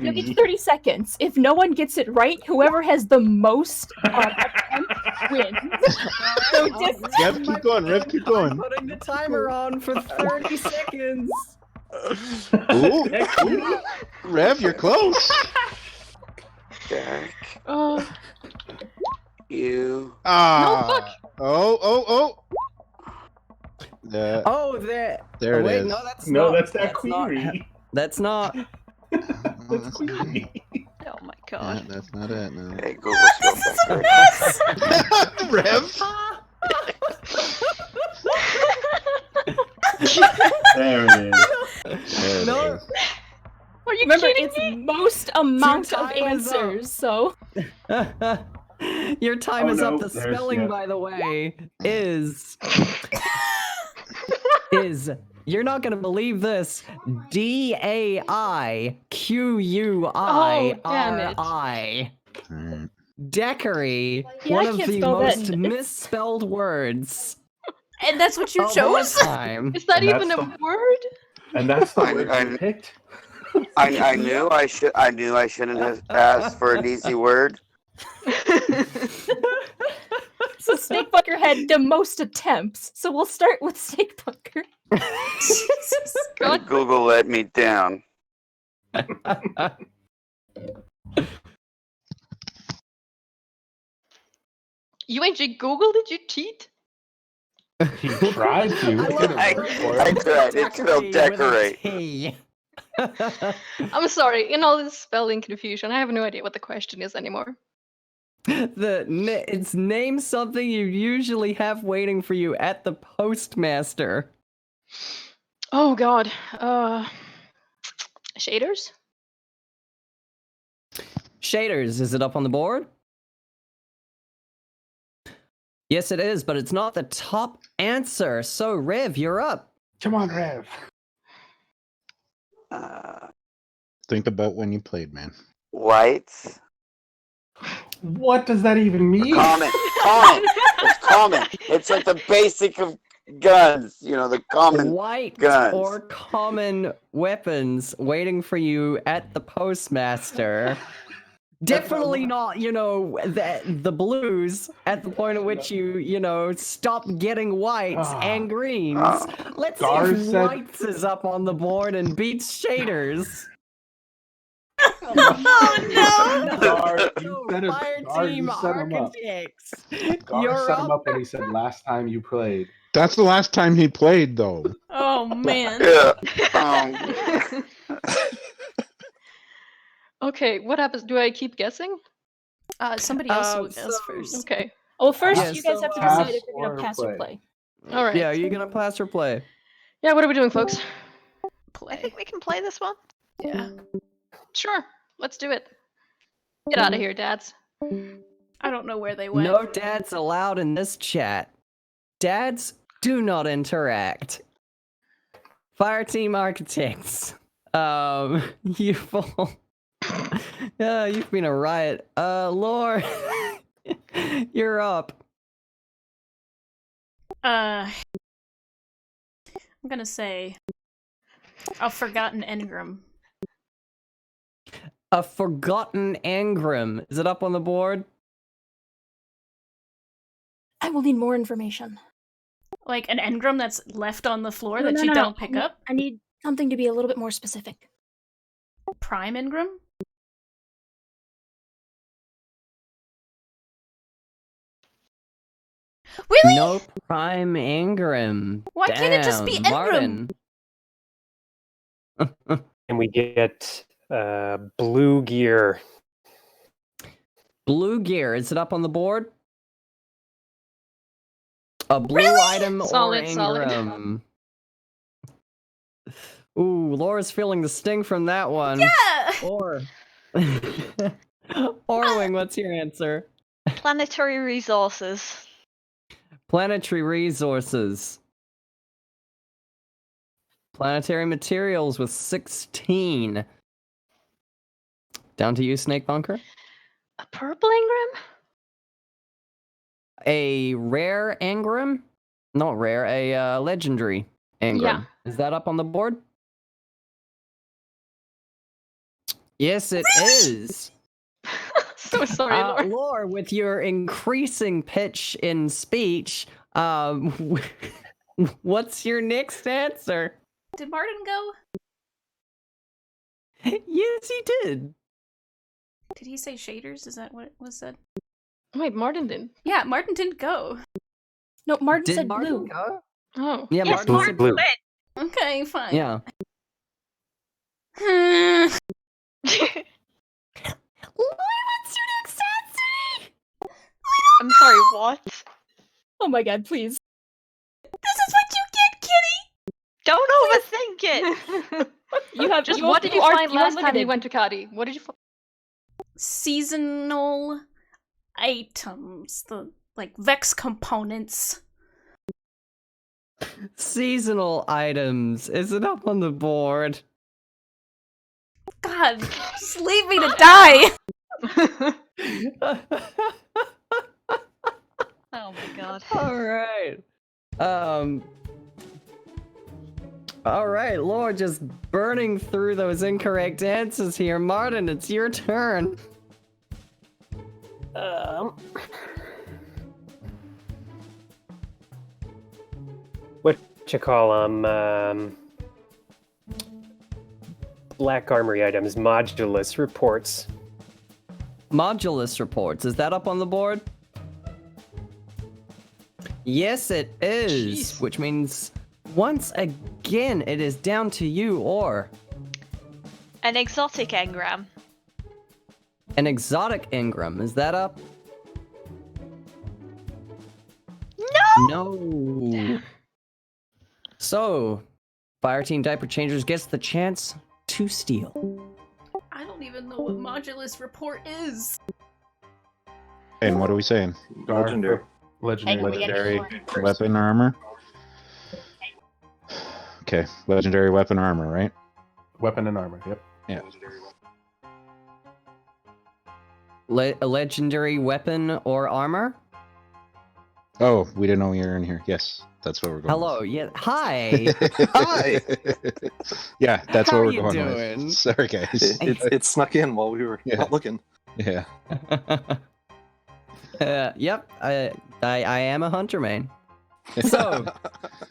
You'll get 30 seconds. If no one gets it right, whoever has the most attempts wins. So just Rev, keep going. Rev, keep going. Putting the timer on for 30 seconds. Ooh, ooh. Rev, you're close. Dak, Oh, you. Ah. Oh. Oh, there. There Oh, it wait, is. no, that's No, not. that's that not- query. That's not. That's query. Oh my Yeah, god. that's not it. No. Hey, Google spelled that correctly. Rev. There it is. There it No. is. are you remember, kidding it's me? most amount of time is up. answers. So Your time Oh, is no, up. The there's- spelling, yeah. by the way, is you're not gonna believe this. DAIQUIRI. Alright. Daiquiri. Yeah, One I of can't the spell that. most misspelled words And that's what you of all chose? time. Is that And even a that's word? And that's the word I- you picked? I knew I shouldn't have asked for an easy word. So Snakebunker had the most attempts. So we'll start with Snakebunker. And Google let me down. You ain't Google, did you cheat? He tried to. I love I tried. It's spelled decorate. I'm sorry, in all this spelling confusion, I have no idea what the question is anymore. It's name something you usually have waiting for you at the postmaster. Oh god. Shaders? Shaders, is it up on the board? Yes, it is, but it's not the top answer. So, Rev, you're up. Come on, Rev. Think about when you played, man. Whites. What does that even mean? Common. It's common. It's like the basic of guns. You know, the common White guns. or common weapons waiting for you at the postmaster. Definitely not, the blues at the point at which you stop getting whites and greens. Let's see Gar if said- whites is up on the board and beats shaders. Oh no! Gar, you So, set him, Fire Gar, Team you set him up. Architects. Gar You're set him up. up when he said last time you played. That's the last time he played, though. Oh man. Yeah. Okay, what happens? Do I keep guessing? Somebody else will so- guess first. Okay. Well, first Yeah, you guys so, have to pass decide if you're or gonna pass or play. play. Alright. Yeah, are you gonna pass or play? Yeah, what are we doing, folks? I Play. think we can play this one. Yeah. Sure, let's do it. Get out of here, dads. I don't know where they went. No dads allowed in this chat. Dads do not interact. Fireteam Architects. You will Yeah, you've been a riot. Lore, you're up. I'm gonna say a forgotten engram. A forgotten engram. Is it up on the board? I will need more information. Like an engram that's left on the floor No, that no, you no, don't no. pick up? I need something to be a little bit more specific. Prime engram? Really? No prime engram. Why can't it just be Damn, engram? Martin. And we get blue gear. Blue gear. Is it up on the board? A blue Really? item Solid, or solid. engram? Ooh, Laura's feeling the sting from that one. Yeah! Or Orwing, what's your answer? Planetary resources. Planetary resources. Planetary materials with 16. Down to you, Snake Bunker. A purple engram? A rare engram? Not rare, a legendary engram. Yeah. Is that up on the board? Yes, it is. So sorry, Lord. Lore, with your increasing pitch in speech, what's your next answer? Did Martin go? Yes, he did. Did he say shaders? Is that what was said? Wait, Martin didn't. Yeah, Martin didn't go. No, Martin Did said Martin blue. go? Oh. Yeah, Yes, Martin said blue. Okay, fine. Yeah. Hmm. What's your next answer? I'm sorry, what? Oh my god, please. This is what you get, Kitty! Don't overthink it! You have Just you what have- did you are- find are last time you limited. went to Kadi? What did you find? Seasonal items. The, like, Vex components. Seasonal items. Is it up on the board? God, just leave me to die! Oh my god. Alright. Alright, Lord, just burning through those incorrect answers here. Martin, it's your turn. What you call them? Black armory items, modulus reports. Modulus reports. Is that up on the board? Yes, it is. Jeez. Which means, once again, it is down to you or An exotic engram. an exotic engram. Is that up? No! So, Fireteam Diaper Changers gets the chance to steal. I don't even know what modulus report is. And what are we saying? Legendary. Legendary. Weapon armor? Okay, legendary weapon armor, right? Weapon and armor. Yep. Yeah. A legendary weapon or armor? Oh, we didn't know you were in here. Yes, that's what we're going Hello, yeah. Hi! with. Hi. Yeah, that's How what we're you going doing? with. Sorry, guys. It snuck in while we were Yeah. not looking. Yeah. Yep, I am a hunter main. So,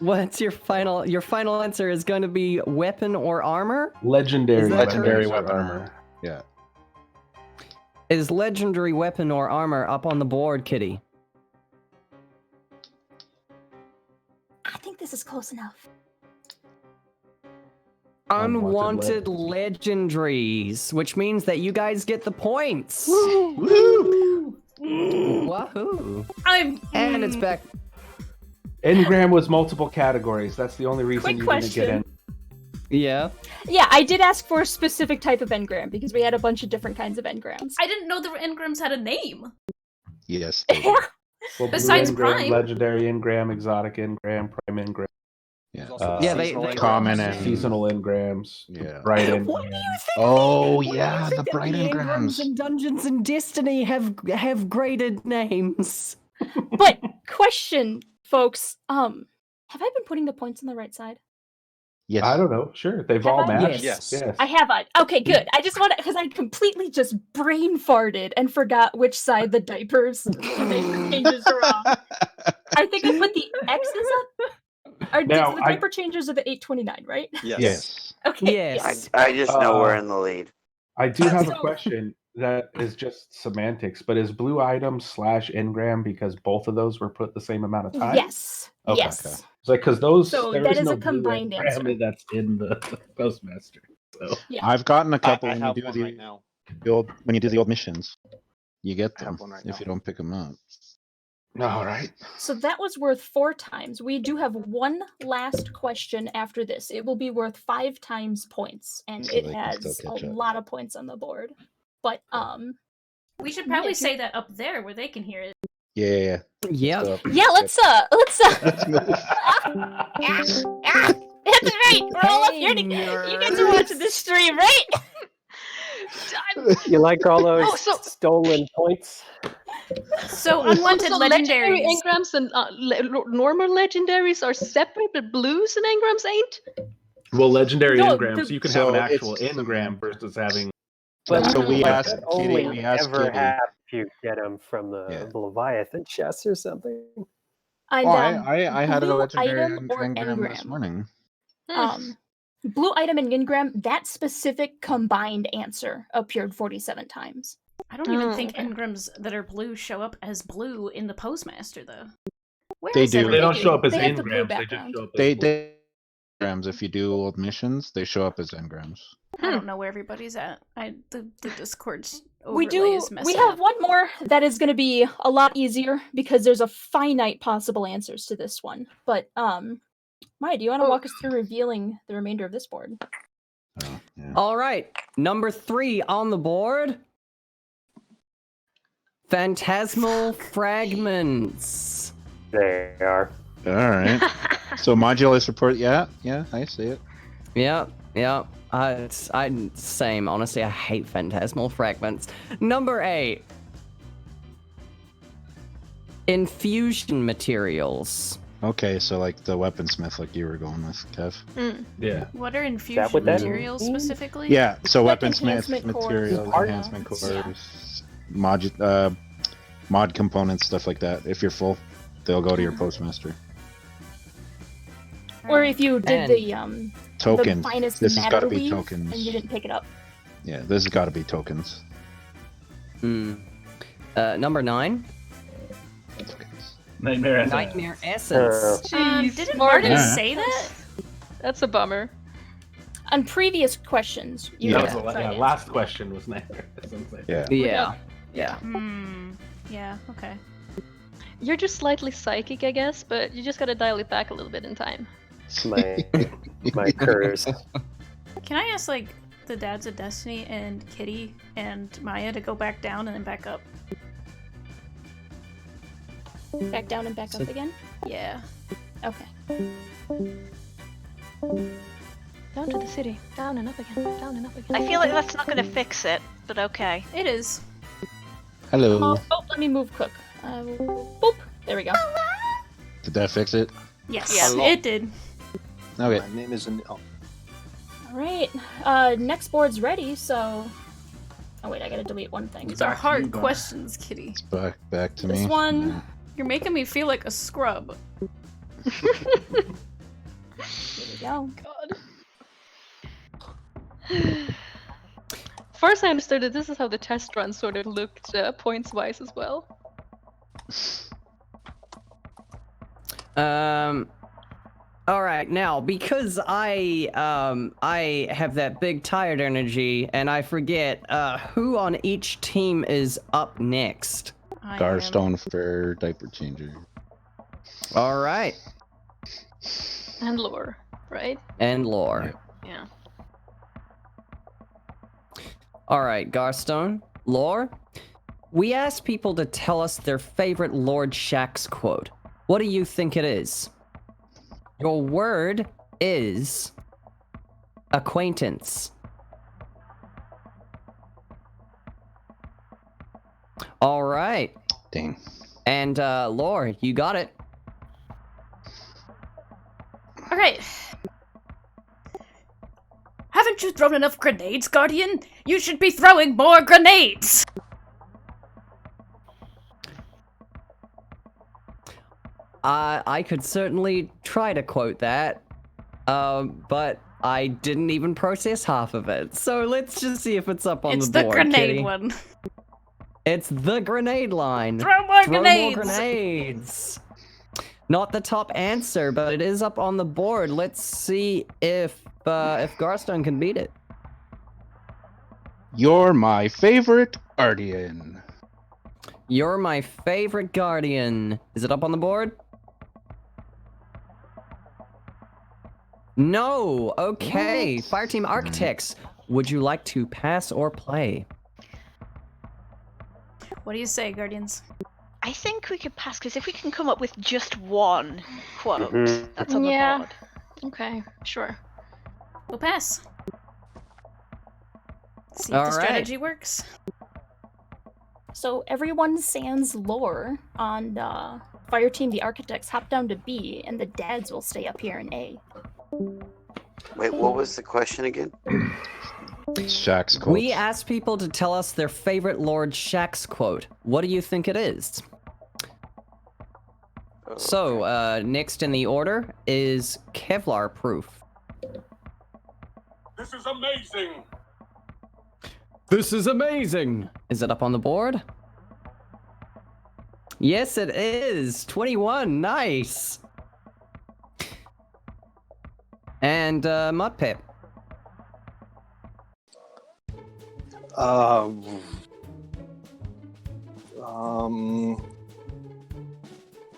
what's your final answer is going to be weapon or armor? Legendary. Is that Legendary weapons or weapon armor. armor. Yeah. Is legendary weapon or armor up on the board, Kitty? I think this is close enough. Unwanted legendaries, which means that you guys get the points. Woo! Wahoo! I'm. And it's back. Engram was multiple categories. That's the only reason Quick you question. didn't get in. Yeah. Yeah, I did ask for a specific type of engram because we had a bunch of different kinds of engrams. I didn't know the engrams had a name. Yes. Yeah. Well, blue Besides engram, Prime. legendary engram, exotic engram, prime engram. Yeah. Yeah, they common and seasonal engrams. Yeah. Bright What do you engrams. think? Oh what do you yeah, think the that bright the engrams. and Dungeons and Destiny have graded names. But question, folks, have I been putting the points on the right side? Yes. I don't know. Sure, they've Have all I? matched. Yes. I have. Okay, good. I just want to, because I completely just brain farted and forgot which side the diapers changes are on. I think I put the X's up. Or Now, the diaper changes are the 829, right? Yes. Okay. Yes. I just know we're in the lead. I do have a So- question that is just semantics, but is blue item / engram because both of those were put the same amount of time? Yes. Okay. Yes. It's like because those So there that is is no a combined blue answer. engram that's in the postmaster. So Yeah. I've gotten a couple I when you have do one the right now. old missions. You get I have them one right if now. you don't pick them up. all right. So that was worth 4 times. We do have one last question after this. It will be worth 5 times points, and So it they can still has a catch up. lot of points on the board. But We should Yeah, probably if you- say that up there where they can hear it. Yeah. Yep. So, yeah, let's let's move. That's right. We're all up here together. You guys are watching this stream, right? You like all those Oh, so- stolen points? So unwanted So legendary legendaries. engrams and normal legendaries are separate, but blues and engrams ain't? Well, legendary No, engrams, the- you can So have an actual it's- engram versus having. But So we but asked that Kitty. only We asked ever Kitty. have if you get them from the Yeah. Leviathan chest or something. And, Oh, I had a blue legendary item or engram this engram. morning. Blue item and engram, that specific combined answer appeared 47 times. I don't even think okay. engrams that are blue show up as blue in the postmaster though. Where They is do. They everything? don't show up as They have the blue engrams. They just background. show up as They blue. engrams. If you do old missions, they show up as engrams. I don't know where everybody's at. The Discord's We overlay do. is messing We have up. one more that is going to be a lot easier because there's a finite possible answers to this one. But Maya, do you want to walk us through revealing the remainder of this board? Oh, yeah. All right. Number 3 on the board. Phantasmal fragments. They are. All right. So modulus report. Yeah, I see it. Yep. I same. Honestly, I hate phantasmal fragments. Number 8. Infusion materials. Okay, so like the weaponsmith, like you were going with, Kev. Yeah. What are infusion what that materials means? specifically? Yeah, so Like weaponsmith enhancement cores. materials, Art- enhancement Yeah. cores, mod components, stuff like that. If you're full, they'll go to your postmaster. Or if you did And- the Tokens. finest This has got matter to be weave tokens. and you didn't pick it up. Yeah, this has got to be tokens. Number 9. Nightmare Essence. Nightmare essence. Jeez, Didn't Martin. Martin say that? That's a bummer. On previous questions, you That got was the the right last question was Nightmare Essence. I think. Yeah. Yeah. Yeah, okay. You're just slightly psychic, I guess, but you just gotta dial it back a little bit in time. My curse. Can I ask like the dads of Destiny and Kitty and Maya to go back down and then back up? Back down and back up again? Yeah. Okay. Down to the city. Down and up again. Down and up again. I feel like that's not gonna fix it, but okay. It is. Hello. Let me move Cook. Boop. There we go. Did that fix it? Yes, Hello. it did. Okay. My name is. Oh, All right. Next board's ready, so. Oh wait, I gotta delete one thing. These are hard questions, Kitty. It's back to me. This one. You're making me feel like a scrub. Here we go. God. First I understood that this is how the test run sort of looked points-wise as well. All right, now because I have that big tired energy and I forget who on each team is up next. Garstone for diaper changer. All right. And lore, right? And lore. Yeah. All right, Garstone, lore. We asked people to tell us their favorite Lord Shaxx quote. What do you think it is? Your word is acquaintance. All right. Dang. And Lore, you got it. All right. Haven't you thrown enough grenades, Guardian? You should be throwing more grenades! I could certainly try to quote that, but I didn't even process half of it. So let's just see if it's up on It's the the board, grenade Kitty. one. It's the grenade line. Throw more Throw grenades! more grenades. Not the top answer, but it is up on the board. Let's see if Garstone can beat it. You're my favorite guardian. You're my favorite guardian. Is it up on the board? No. Okay. Fireteam Architects, would you like to pass or play? What do you say, Guardians? I think we could pass, because if we can come up with just one quote Mhm. that's on the Yeah. board. Okay, sure. We'll pass. See if All the right. strategy works. So everyone sans Lore on Fireteam the Architects hop down to B, and the dads will stay up here in A. Wait, what was the question again? Shaq's quote. We asked people to tell us their favorite Lord Shaxx quote. What do you think it is? So, next in the order is Kevlar Proof. This is amazing! This is amazing! Is it up on the board? Yes, it is! 21, nice! And, Mudpip.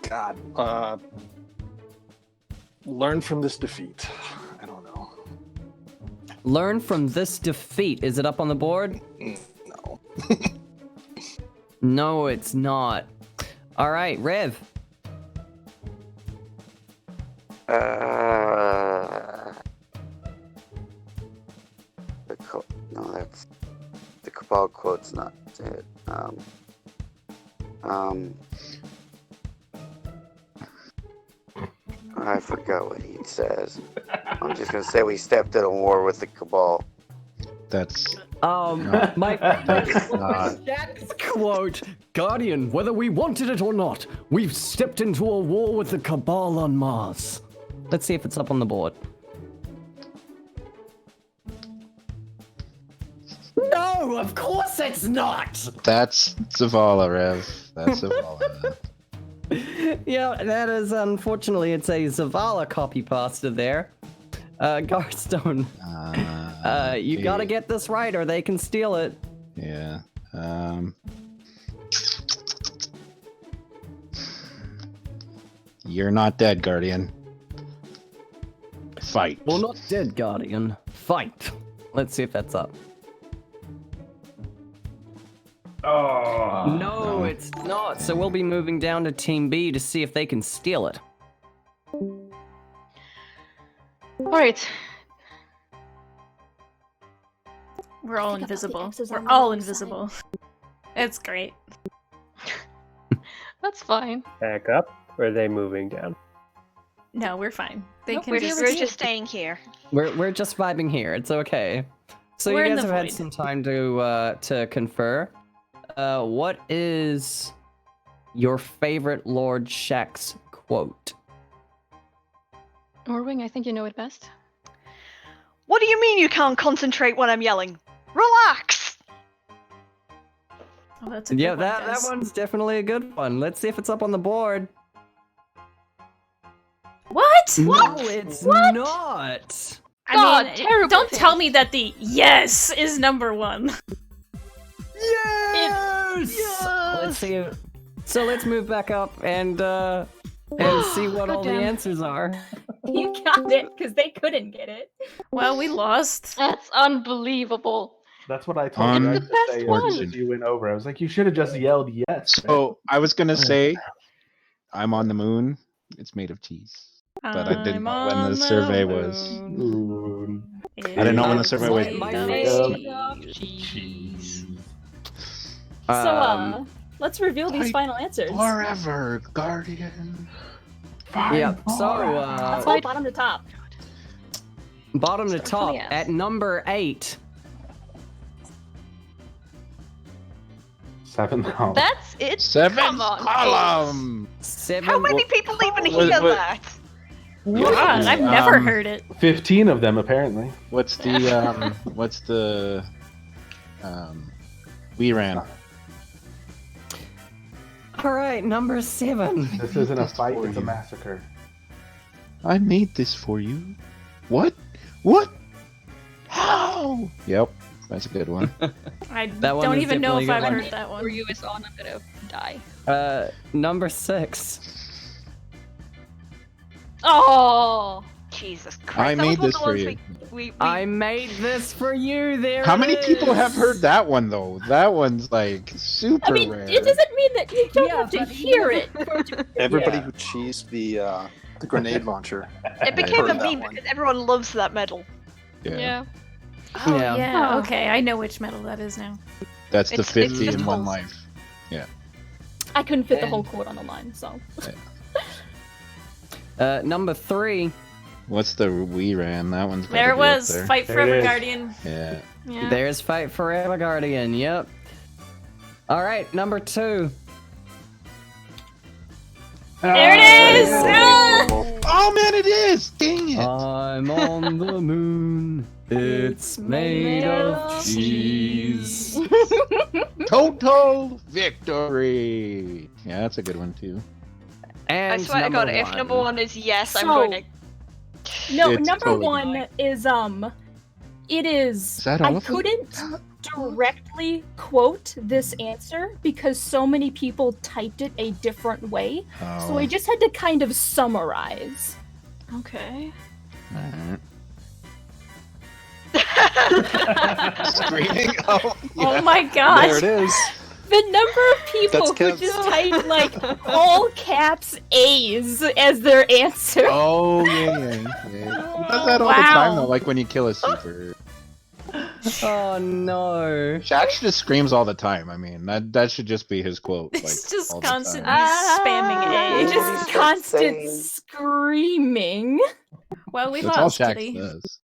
God. Learn from this defeat. I don't know. Learn from this defeat. Is it up on the board? No. No, it's not. All right, Rev. No, that's the Cabal quote's not it. I forgot what he says. I'm just gonna say we stepped at a war with the Cabal. That's My favorite Jack's quote, Guardian, whether we wanted it or not, we've stepped into a war with the Cabal on Mars. Let's see if it's up on the board. No, of course it's not! That's Zavala, Rev. That's Zavala. Yeah, that is, unfortunately, it's a Zavala copy pasta there. Garstone, you gotta get this right or they can steal it. Yeah. You're not dead, Guardian. Fight. Well, not dead, Guardian. Fight. Let's see if that's up. Oh. No, it's not. So we'll be moving down to Team B to see if they can steal it. Alright. We're all I forgot about the invisible. X's We're on the all wrong invisible. It's great. That's fine. Back up, or are they moving down? No, we're fine. They Nope, can We're just... just staying here. We're just vibing here. It's okay. So We're you in guys the have had void. some time to confer. What is your favorite Lord Shaxx quote? Orwing, I think you know it best. What do you mean you can't concentrate when I'm yelling? Relax! Oh, that's a good Yeah, one, that guys. one's definitely a good one. Let's see if it's up on the board. What? No, it's not. I God, mean, terrible don't thing. tell me that the yes is number one. Yes! Let's see. So let's move back up and see what all the Goddamn. answers are. You got it, because they couldn't get it. Well, we lost. That's unbelievable. That's what I told you. I It's the best one. As you went over, I was like, you should have just yelled yes. So I was gonna say, I'm on the moon. It's made of cheese. but I didn't know when on the survey was. Moon. I didn't know when the survey was. My Cheese. So, let's reveal these final answers. Forever, Guardian. Yeah. So Let's go bottom to top. bottom to Start top from the at number 8. 7 column. That's it. 7th Come on, column. 7. How many people even hear What- that? God, I've never heard it. 15 of them apparently. What's the we ran? All right, number 7. This isn't a fight, it's a massacre. I made this for you. What? What? How? Yep, that's a good one. I That one don't is even know if definitely I've a good heard that For one. you is on, I'm gonna die. Number 6. Oh, Jesus Christ! I that was made one this of the for ones you. We I made this for you. There. How it many people have is. heard that one though? That one's like super I mean, rare. it doesn't mean that you don't have to but hear it. Everybody Yeah. who cheesed the grenade launcher. It became a heard that meme one. because everyone loves that medal. Yeah. Oh, Yeah. yeah. Oh. Okay, I know which medal that is now. That's the It's 50 just in one holes. life. I couldn't fit the whole quote on the line, so. Number 3. What's the we ran? That one's There it gotta be up was. there. Fight There Forever it is. Guardian. Yeah. Yeah. There's Fight Forever Guardian. Yep. All right, number 2. There it is! Ah! Oh man, it is! Dang it! I'm on the moon. It's made of cheese. Total victory! Yeah, that's a good one too. And I swear to God, if number 1 is yes, I'm So- going to. No, It's number totally 1 is, it is. Is that all I of them? couldn't directly quote this answer because so many people typed it a different way. Oh. So I just had to kind of summarize. Okay. Alright. Screaming? Oh, Oh yeah. my god. There it is. The number of people That's who Kev's. just typed like all caps A's as their answer. Oh, yeah. He does that all the time though, like when you kill a super. Oh no. Shax just screams all the time. I mean, that should just be his quote. Like, It's just all the constantly time. spamming A. Just constant screaming. Well, we That's all lost, Shax Kitty. does.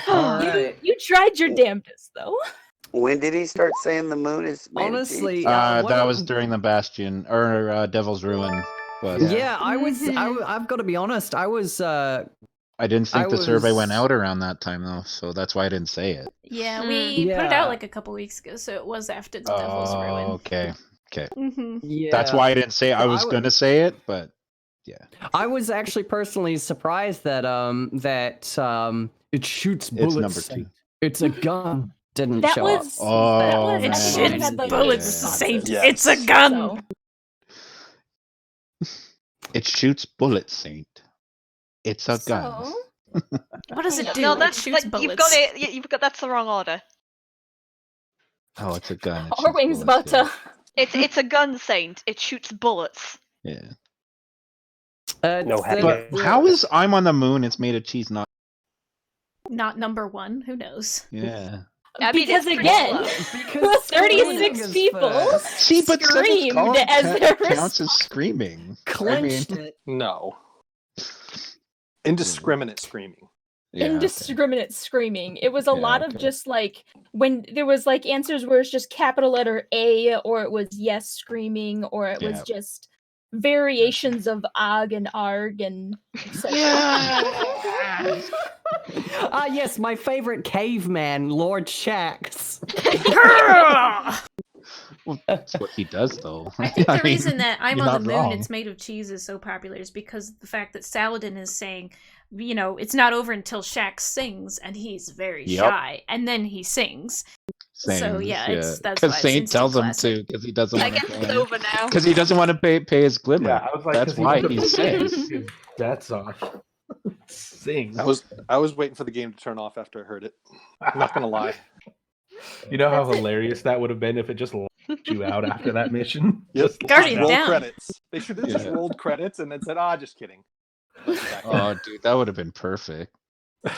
All right. You tried your damnedest, though. When did he start saying the moon is made of Honestly, cheese? what That a- was during the Bastion or Devil's Ruin. But Yeah, I've got to be honest. I was. I didn't think I the survey was- went out around that time though, so that's why I didn't say it. Yeah, we put it Yeah. out like a couple weeks ago, so it was after the Devil's Oh, Ruin. okay. Mm-hmm. Yeah. That's why I didn't say it. I was I gonna say it, but I was actually personally surprised that it shoots it's bullets. number 2. It's a gun. Didn't That show was. up. Oh, that was It man. everyone shoots had, like, bullets, responses. Saint. Yes. It's a gun. So, It shoots bullets, Saint. It's a gun. so What does it do? No, It that's shoots that, bullets. you've got it. You've got that's the wrong order. Oh, it's a gun. It shoots Orwing's about bullets, to. It's a gun, Saint. It shoots bullets. Yeah. No happy But days. how is I'm on the moon? It's made of cheese, not. Not number 1. Who knows? Yeah. I mean, Because it's pretty again, close. 36 people See, but seventh screamed column as their counts as screaming. Clenched it. No. Indiscriminate screaming. Yeah, indiscriminate screaming. It was a Yeah, lot of okay. just like when there was like answers where it's just capital letter A, or it was yes screaming, or it was Yeah. just variations of og and arg and etc. Ah, yes, my favorite caveman, Lord Shax. Well, that's what he does, though. I think the mean, reason that I'm you're on the not moon, wrong. it's made of cheese is so popular is because the fact that Saladin is saying, you know, it's not over until Shax sings, and he's very Yep. shy, and then he sings. So, yeah, it's- that's why because it's Saint instant tells him classic. to, because he doesn't I want guess it's to. over now. Because he doesn't want to pay his glimmer. Yeah, I was like, that's 'cause he why would've he put sings. his bets off. Sing. I was waiting for the game to turn off after I heard it. I'm not gonna lie. You know how hilarious that would have been if it just locked you out after that mission? Yep. Just Guardian Roll down. credits. They should have just Yeah. rolled credits and then said, "Ah, just kidding." Oh, dude, that would have been perfect.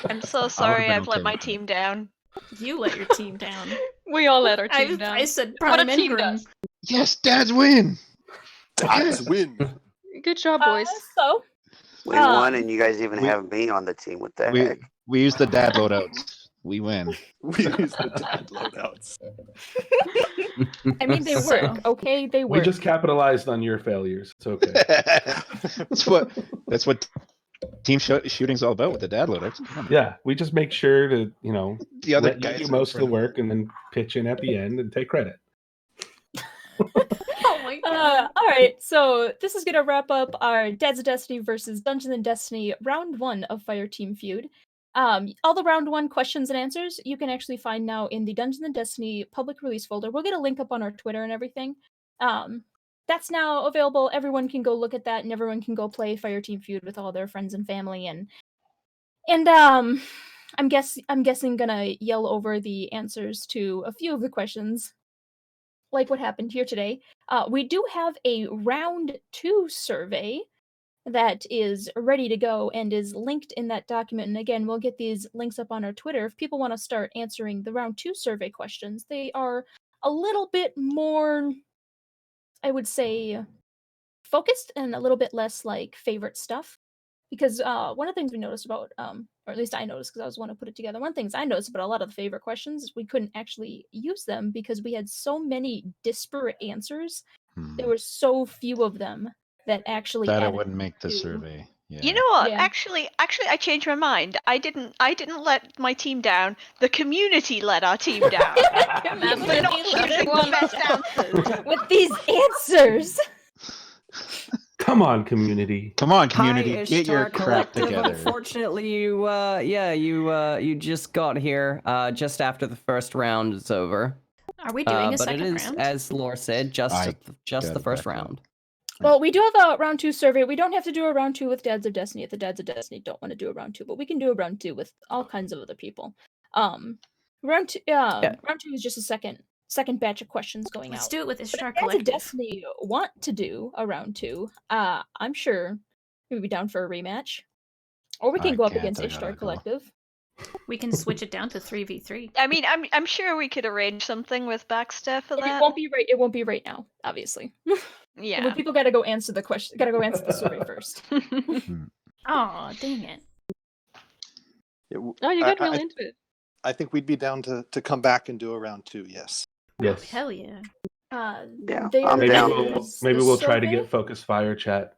I'm so I would've sorry been I've let okay my with that. team down. You let your team down. We all let our team down. I said what a Prime and team Grim. does. Yes, dads win. Dads win. Good job, boys. So We won, and you guys even have me on the team. What the heck? We use the dad loadouts. We win. We use the dad loadouts. I mean, they work. Okay, they We work. just capitalized on your failures. It's okay. That's what team shooting's all about with the dad loadouts. Come on. Yeah, we just make sure to, The other let you guys do in most of the front. work and then pitch in at the end and take credit. Oh my god. All right, so this is gonna wrap up our Dads of Destiny versus Dungeons and Destiny round 1 of Fireteam Feud. All the round 1 questions and answers you can actually find now in the Dungeons and Destiny public release folder. We'll get a link up on our Twitter and everything. That's now available. Everyone can go look at that, and everyone can go play Fireteam Feud with all their friends and family. And I'm guessing gonna yell over the answers to a few of the questions, like what happened here today. We do have a round 2 survey that is ready to go and is linked in that document. And again, we'll get these links up on our Twitter. If people want to start answering the round 2 survey questions, they are a little bit more, I would say, focused and a little bit less like favorite stuff. Because one of the things we noticed about, or at least I noticed because I was the one who put it together, one of the things I noticed about a lot of the favorite questions is we couldn't actually use them because we had so many disparate answers. There were so few of them that actually That it added wouldn't make the to- survey. Yeah. You know what? Yeah. Actually, I changed my mind. I didn't let my team down. The community let our team down. We're not choosing the best answers. With these answers. Come on, community. Come on, community. Hi, Get your Ishtar crap Collective. together. Unfortunately, you just got here just after the first round is over. Are we doing a but second it is, round? as Lore said, just I the got first back up. round. Well, we do have a round 2 survey. We don't have to do a round 2 with Dads of Destiny if the Dads of Destiny don't want to do a round 2, but we can do a round 2 with all kinds of other people. Round 2 is just a second batch of questions going Let's out. do it with But if Ishtar Dads of Collective. Destiny want to do a round 2, I'm sure we'd be down for a rematch. Or we can I go up can't, against I Ishtar gotta go. Collective. We can switch it down to 3v3. I mean, I'm sure we could arrange something with Baxter for It that. won't be right now, obviously. Yeah. Well, people gotta go answer the question. Gotta go answer the survey first. Aw, dang it. Oh, you got really into it. I think we'd be down to come back and do a round 2. Yes. Yes. Hell yeah. Yeah, they I'm are- down. Maybe the we'll try to survey? get Focus Fire Chat.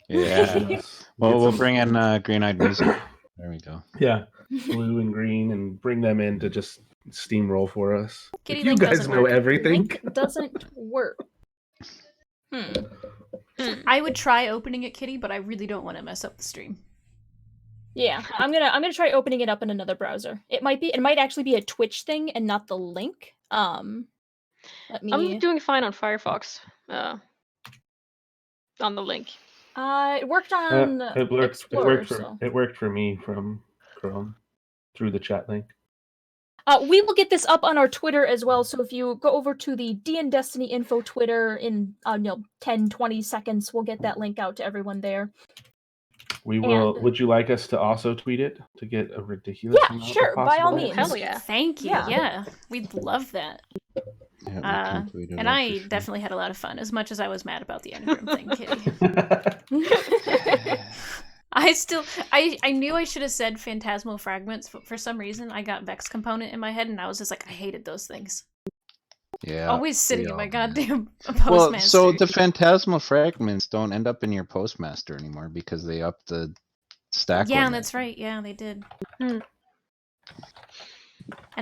Yeah. Well, we'll bring in green-eyed music. There we go. Yeah, blue and green, and bring them in to just steamroll for us. Kitty Like, you Link guys doesn't know work. everything. Link doesn't work. I would try opening it, Kitty, but I really don't want to mess up the stream. Yeah, I'm gonna try opening it up in another browser. It might actually be a Twitch thing and not the link. Let me. I'm doing fine on Firefox. On the link. It worked on It Explorer, worked for me from Chrome through the chat link. We will get this up on our Twitter as well, so if you go over to the D&Destiny info Twitter in 10, 20 seconds, we'll get that link out to everyone there. We will. And- Would you like us to also tweet it to get a ridiculous Yeah, amount sure, of by all possible means. answers? Hell yeah. Thank you. Yeah. Yeah, we'd love that. Yeah, we can tweet it And out I for sure. definitely had a lot of fun, as much as I was mad about the Engram thing, Kitty. I knew I should have said Phantasmal Fragments, but for some reason I got Vex Component in my head, and I was just like, I hated those things. Yeah. Always sitting we in my all do. goddamn Well, Postmaster. so the phantasmal fragments don't end up in your postmaster anymore because they upped the stack. Yeah, limit. that's right. Yeah, they did. And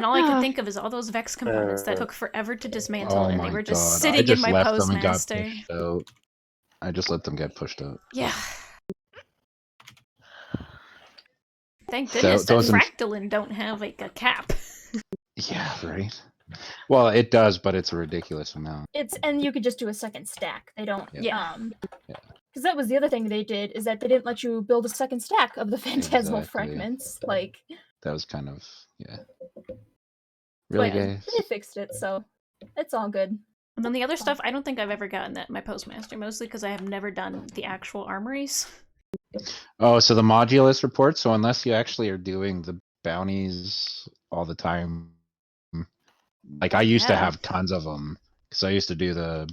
all I could think of is all those Vex components that took forever to dismantle, Oh and my they were just God. sitting I just in my left them and got Postmaster. pushed out. I just let them get pushed out. Yeah. Thank goodness that those Fractalin don't have like a cap. Yeah, right. Well, it does, but it's a ridiculous amount. And you could just do a second stack. They don't. Yeah. Because that was the other thing they did, is that they didn't let you build a second stack of the Phantasmal Exactly. Fragments. Like, That was kind of really but yeah, gay. they fixed it, so it's all good. And then the other stuff, I don't think I've ever gotten that in my Postmaster, mostly because I have never done the actual armories. Oh, so the modulus report. So unless you actually are doing the bounties all the time, like I used to have tons of them because I used to do the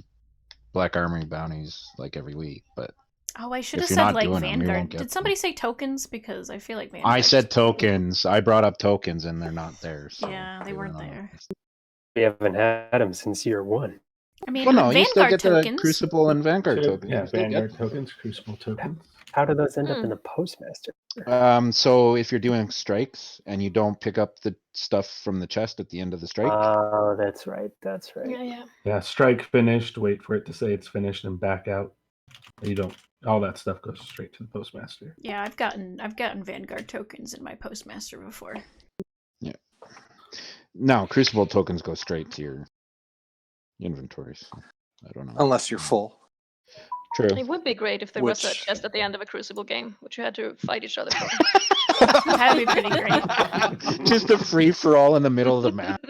Black Armory bounties like every week. But Oh, I should have if you're said not like doing them, you won't Vanguard. get Did them. somebody say tokens? Because I feel like Vanguard. I said tokens. I brought up tokens, and they're not there. So Yeah, they weren't there. We haven't had them since year 1. I mean, Well, no, you still Vanguard get the tokens. Crucible and Vanguard Should've- tokens. Yeah, You still get Vanguard tokens, Crucible tokens. How do those end up in the postmaster? So if you're doing strikes and you don't pick up the stuff from the chest at the end of the strike, Oh, that's right. That's right. Yeah. Yeah, strike finished. Wait for it to say it's finished and back out. You don't. All that stuff goes straight to the postmaster. Yeah, I've gotten Vanguard tokens in my postmaster before. yeah. No, Crucible tokens go straight to your inventories. I don't know. Unless you're full. True. It would be great if there was a Which- chest at the end of a Crucible game, which you had to fight each other for. That'd be pretty great. Just a free for all in the middle of the map.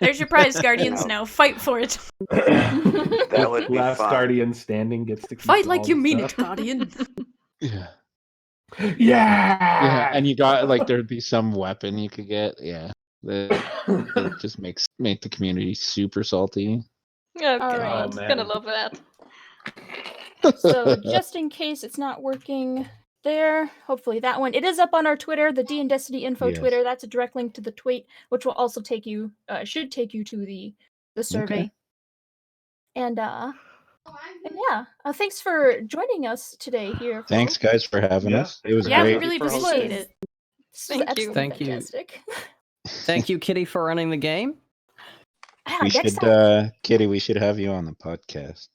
There's your prize, Guardians. Now fight for it. That would be Last fun. Guardian standing gets to keep Fight all like you the mean it, stuff. Guardian. Yeah. Yeah. Yeah, and you got like there'd be some weapon you could get. Yeah. That just make the community super salty. Okay, All right. I'm Oh, gonna man. love that. So just in case it's not working there, hopefully that one. It is up on our Twitter, the D&Destiny info Yes. Twitter. That's a direct link to the tweet, which will also take you, should take you to the survey. Okay. And yeah, thanks for joining us today here. Thanks, folks. guys, for having Yeah. us. It was Yeah, we great. really This was- appreciate it. this was Thank you. absolutely Thank you. fantastic. Thank you, Kitty, for running the game. Yeah, We next should, time. Kitty. We should have you on the podcast.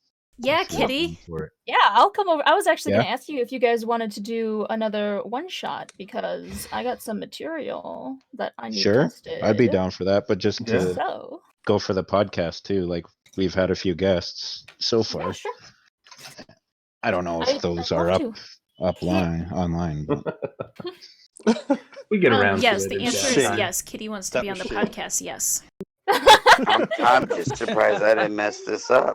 Yeah, If you're Kitty. up for it. Yeah, I'll come over. I was actually Yeah? going to ask you if you guys wanted to do another one shot because I got some material that I need Sure, tested. I'd be down for that. But just Yeah. to So, go for the podcast too, like we've had a few guests so far. yeah, sure. I don't know if I'd those love are to. online. But We get around Yes, to it. the in answer chat is time. yes. Kitty wants to That be on the was shit. podcast. Yes. I'm just surprised I didn't mess this up.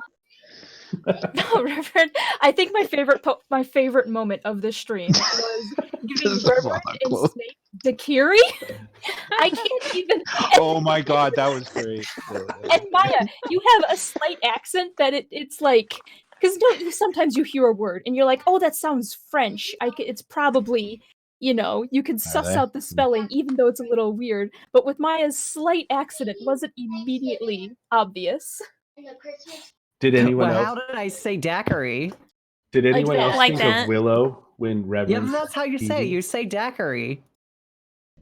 No, Reverend. I think my favorite moment of the stream was giving Just Reverend and follow. Snake Dakiri. I can't even. oh my god, that was great. And Maya, you have a slight accent that it's like because sometimes you hear a word and you're like, oh, that sounds French. It's probably. You can suss they? out the spelling, even though it's a little weird. But with Maya's slight accent, it wasn't immediately obvious. Did anyone Well, else? how did I say daiquiri? Did anyone that. else Like think that. of Willow when Yeah, Reverend? that's how you say it. You say daiquiri.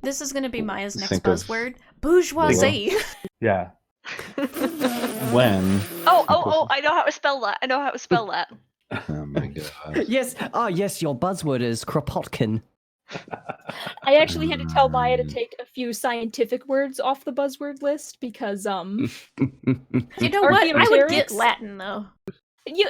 This is going to be Maya's next Think of- buzzword. Bourgeoisie. Yeah. When? Oh! I know how to spell that. Oh my god. Yes. Oh, yes. Your buzzword is Kropotkin. I actually had to tell Maya to take a few scientific words off the buzzword list because You know what? I would get Archaeopteryx? Latin though. you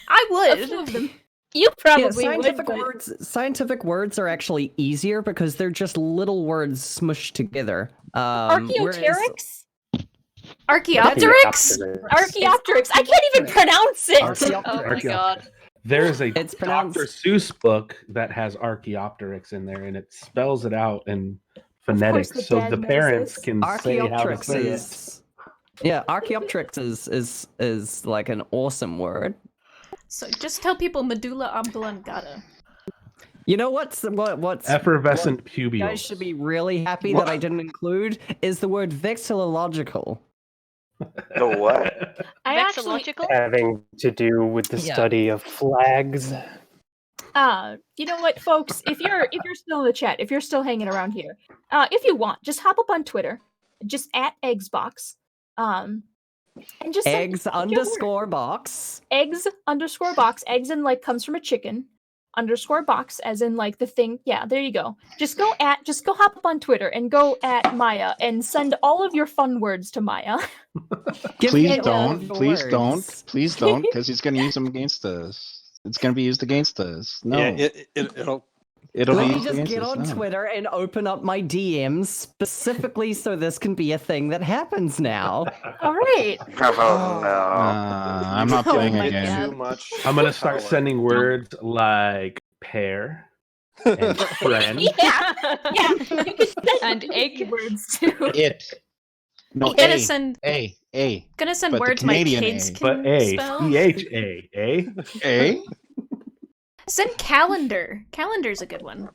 I a few would. of them. You probably Yeah, would. scientific words are actually easier because they're just little words smushed together. Archaeopteryx? Archaeopteryx? Archaeopteryx. I can't even pronounce it. Oh my god. There's a It's pronounced- Dr. Seuss book that has Archaeopteryx in there, and it spells it out in phonetics, the so dad the knows parents this. can say how to Archaeopteryx say it. is. Yeah, Archaeopteryx is like an awesome word. So just tell people medulla oblongata. You know what's Effervescent you pubial. guys should be really happy that I didn't include is the word vexillological. The what? I actually, Vexillological? Having to do with the Yeah. study of flags. you know what, folks? If you're still in the chat, if you're still hanging around here, if you want, just hop up on Twitter, just at eggsbox, and just send Eggs your underscore box. eggs underscore box. Eggs in like comes from a chicken. Underscore box as in like the thing. Yeah, there you go. Just go hop up on Twitter and go at Maya and send all of your fun words to Maya. Give me Please all don't. of the Please words. don't. Please don't, because he's going to use them against us. It's going to be used against us. No, Yeah, it'll. it'll Let be me used just against get us. on No. Twitter and open up my DMs specifically so this can be a thing that happens now. All right. Oh no. I'm not Oh playing my again. God. Too much. I'm gonna start power. sending words like hair, and friend. Yeah. You can send And egg. words too. It. No, I'm gonna A. send A. A. gonna send But the words my Canadian kids A. can But A, spell. C-H-A, eh? A. Send calendar. Calendar's a good one.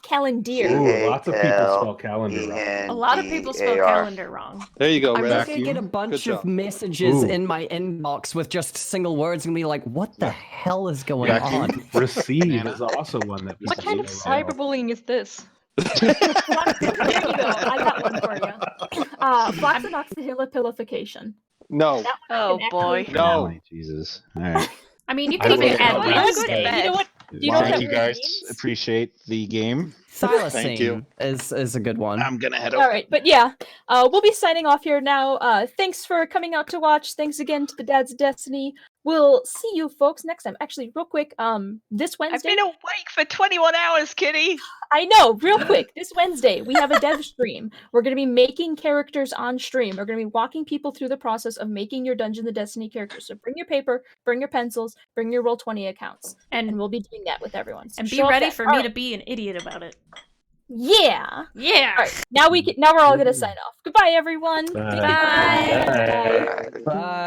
Calendar. Ooh, lots of people spell calendar wrong. A lot of people spell calendar wrong. There you go, I'm Rev. just gonna get a bunch of messages Ooh. in my inbox with just single words and be like, "What the hell is going Vacuum. on?" Receive is also one that people What kind of spell wrong. cyberbullying is this? There you go. I got one for you. Floxinoxyhilipilification. No. Oh boy. No. Oh, Jesus. All right. I mean, you I can even will add go Wednesday. bed. You know what? Do you know what Thank that you word guys. means? Appreciate the game. Thank you. Thylacine is a good one. I'm gonna head All out. right, but yeah, we'll be signing off here now. Thanks for coming out to watch. Thanks again to the Dads of Destiny. We'll see you folks next time. Actually, real quick, this I've Wednesday. been awake for 21 hours, Kitty. I know, real quick. This Wednesday, we have a dev stream. We're going to be making characters on stream. We're going to be walking people through the process of making your Dungeon of Destiny characters. So bring your paper, bring your pencils, bring your Roll20 accounts, and we'll be doing that with everyone. So And be show up ready then. for All me right. to be an idiot about it. Yeah. Yeah. All right. Now we're all going to sign off. Goodbye, everyone. Bye. Thank you. Bye. Bye. Bye.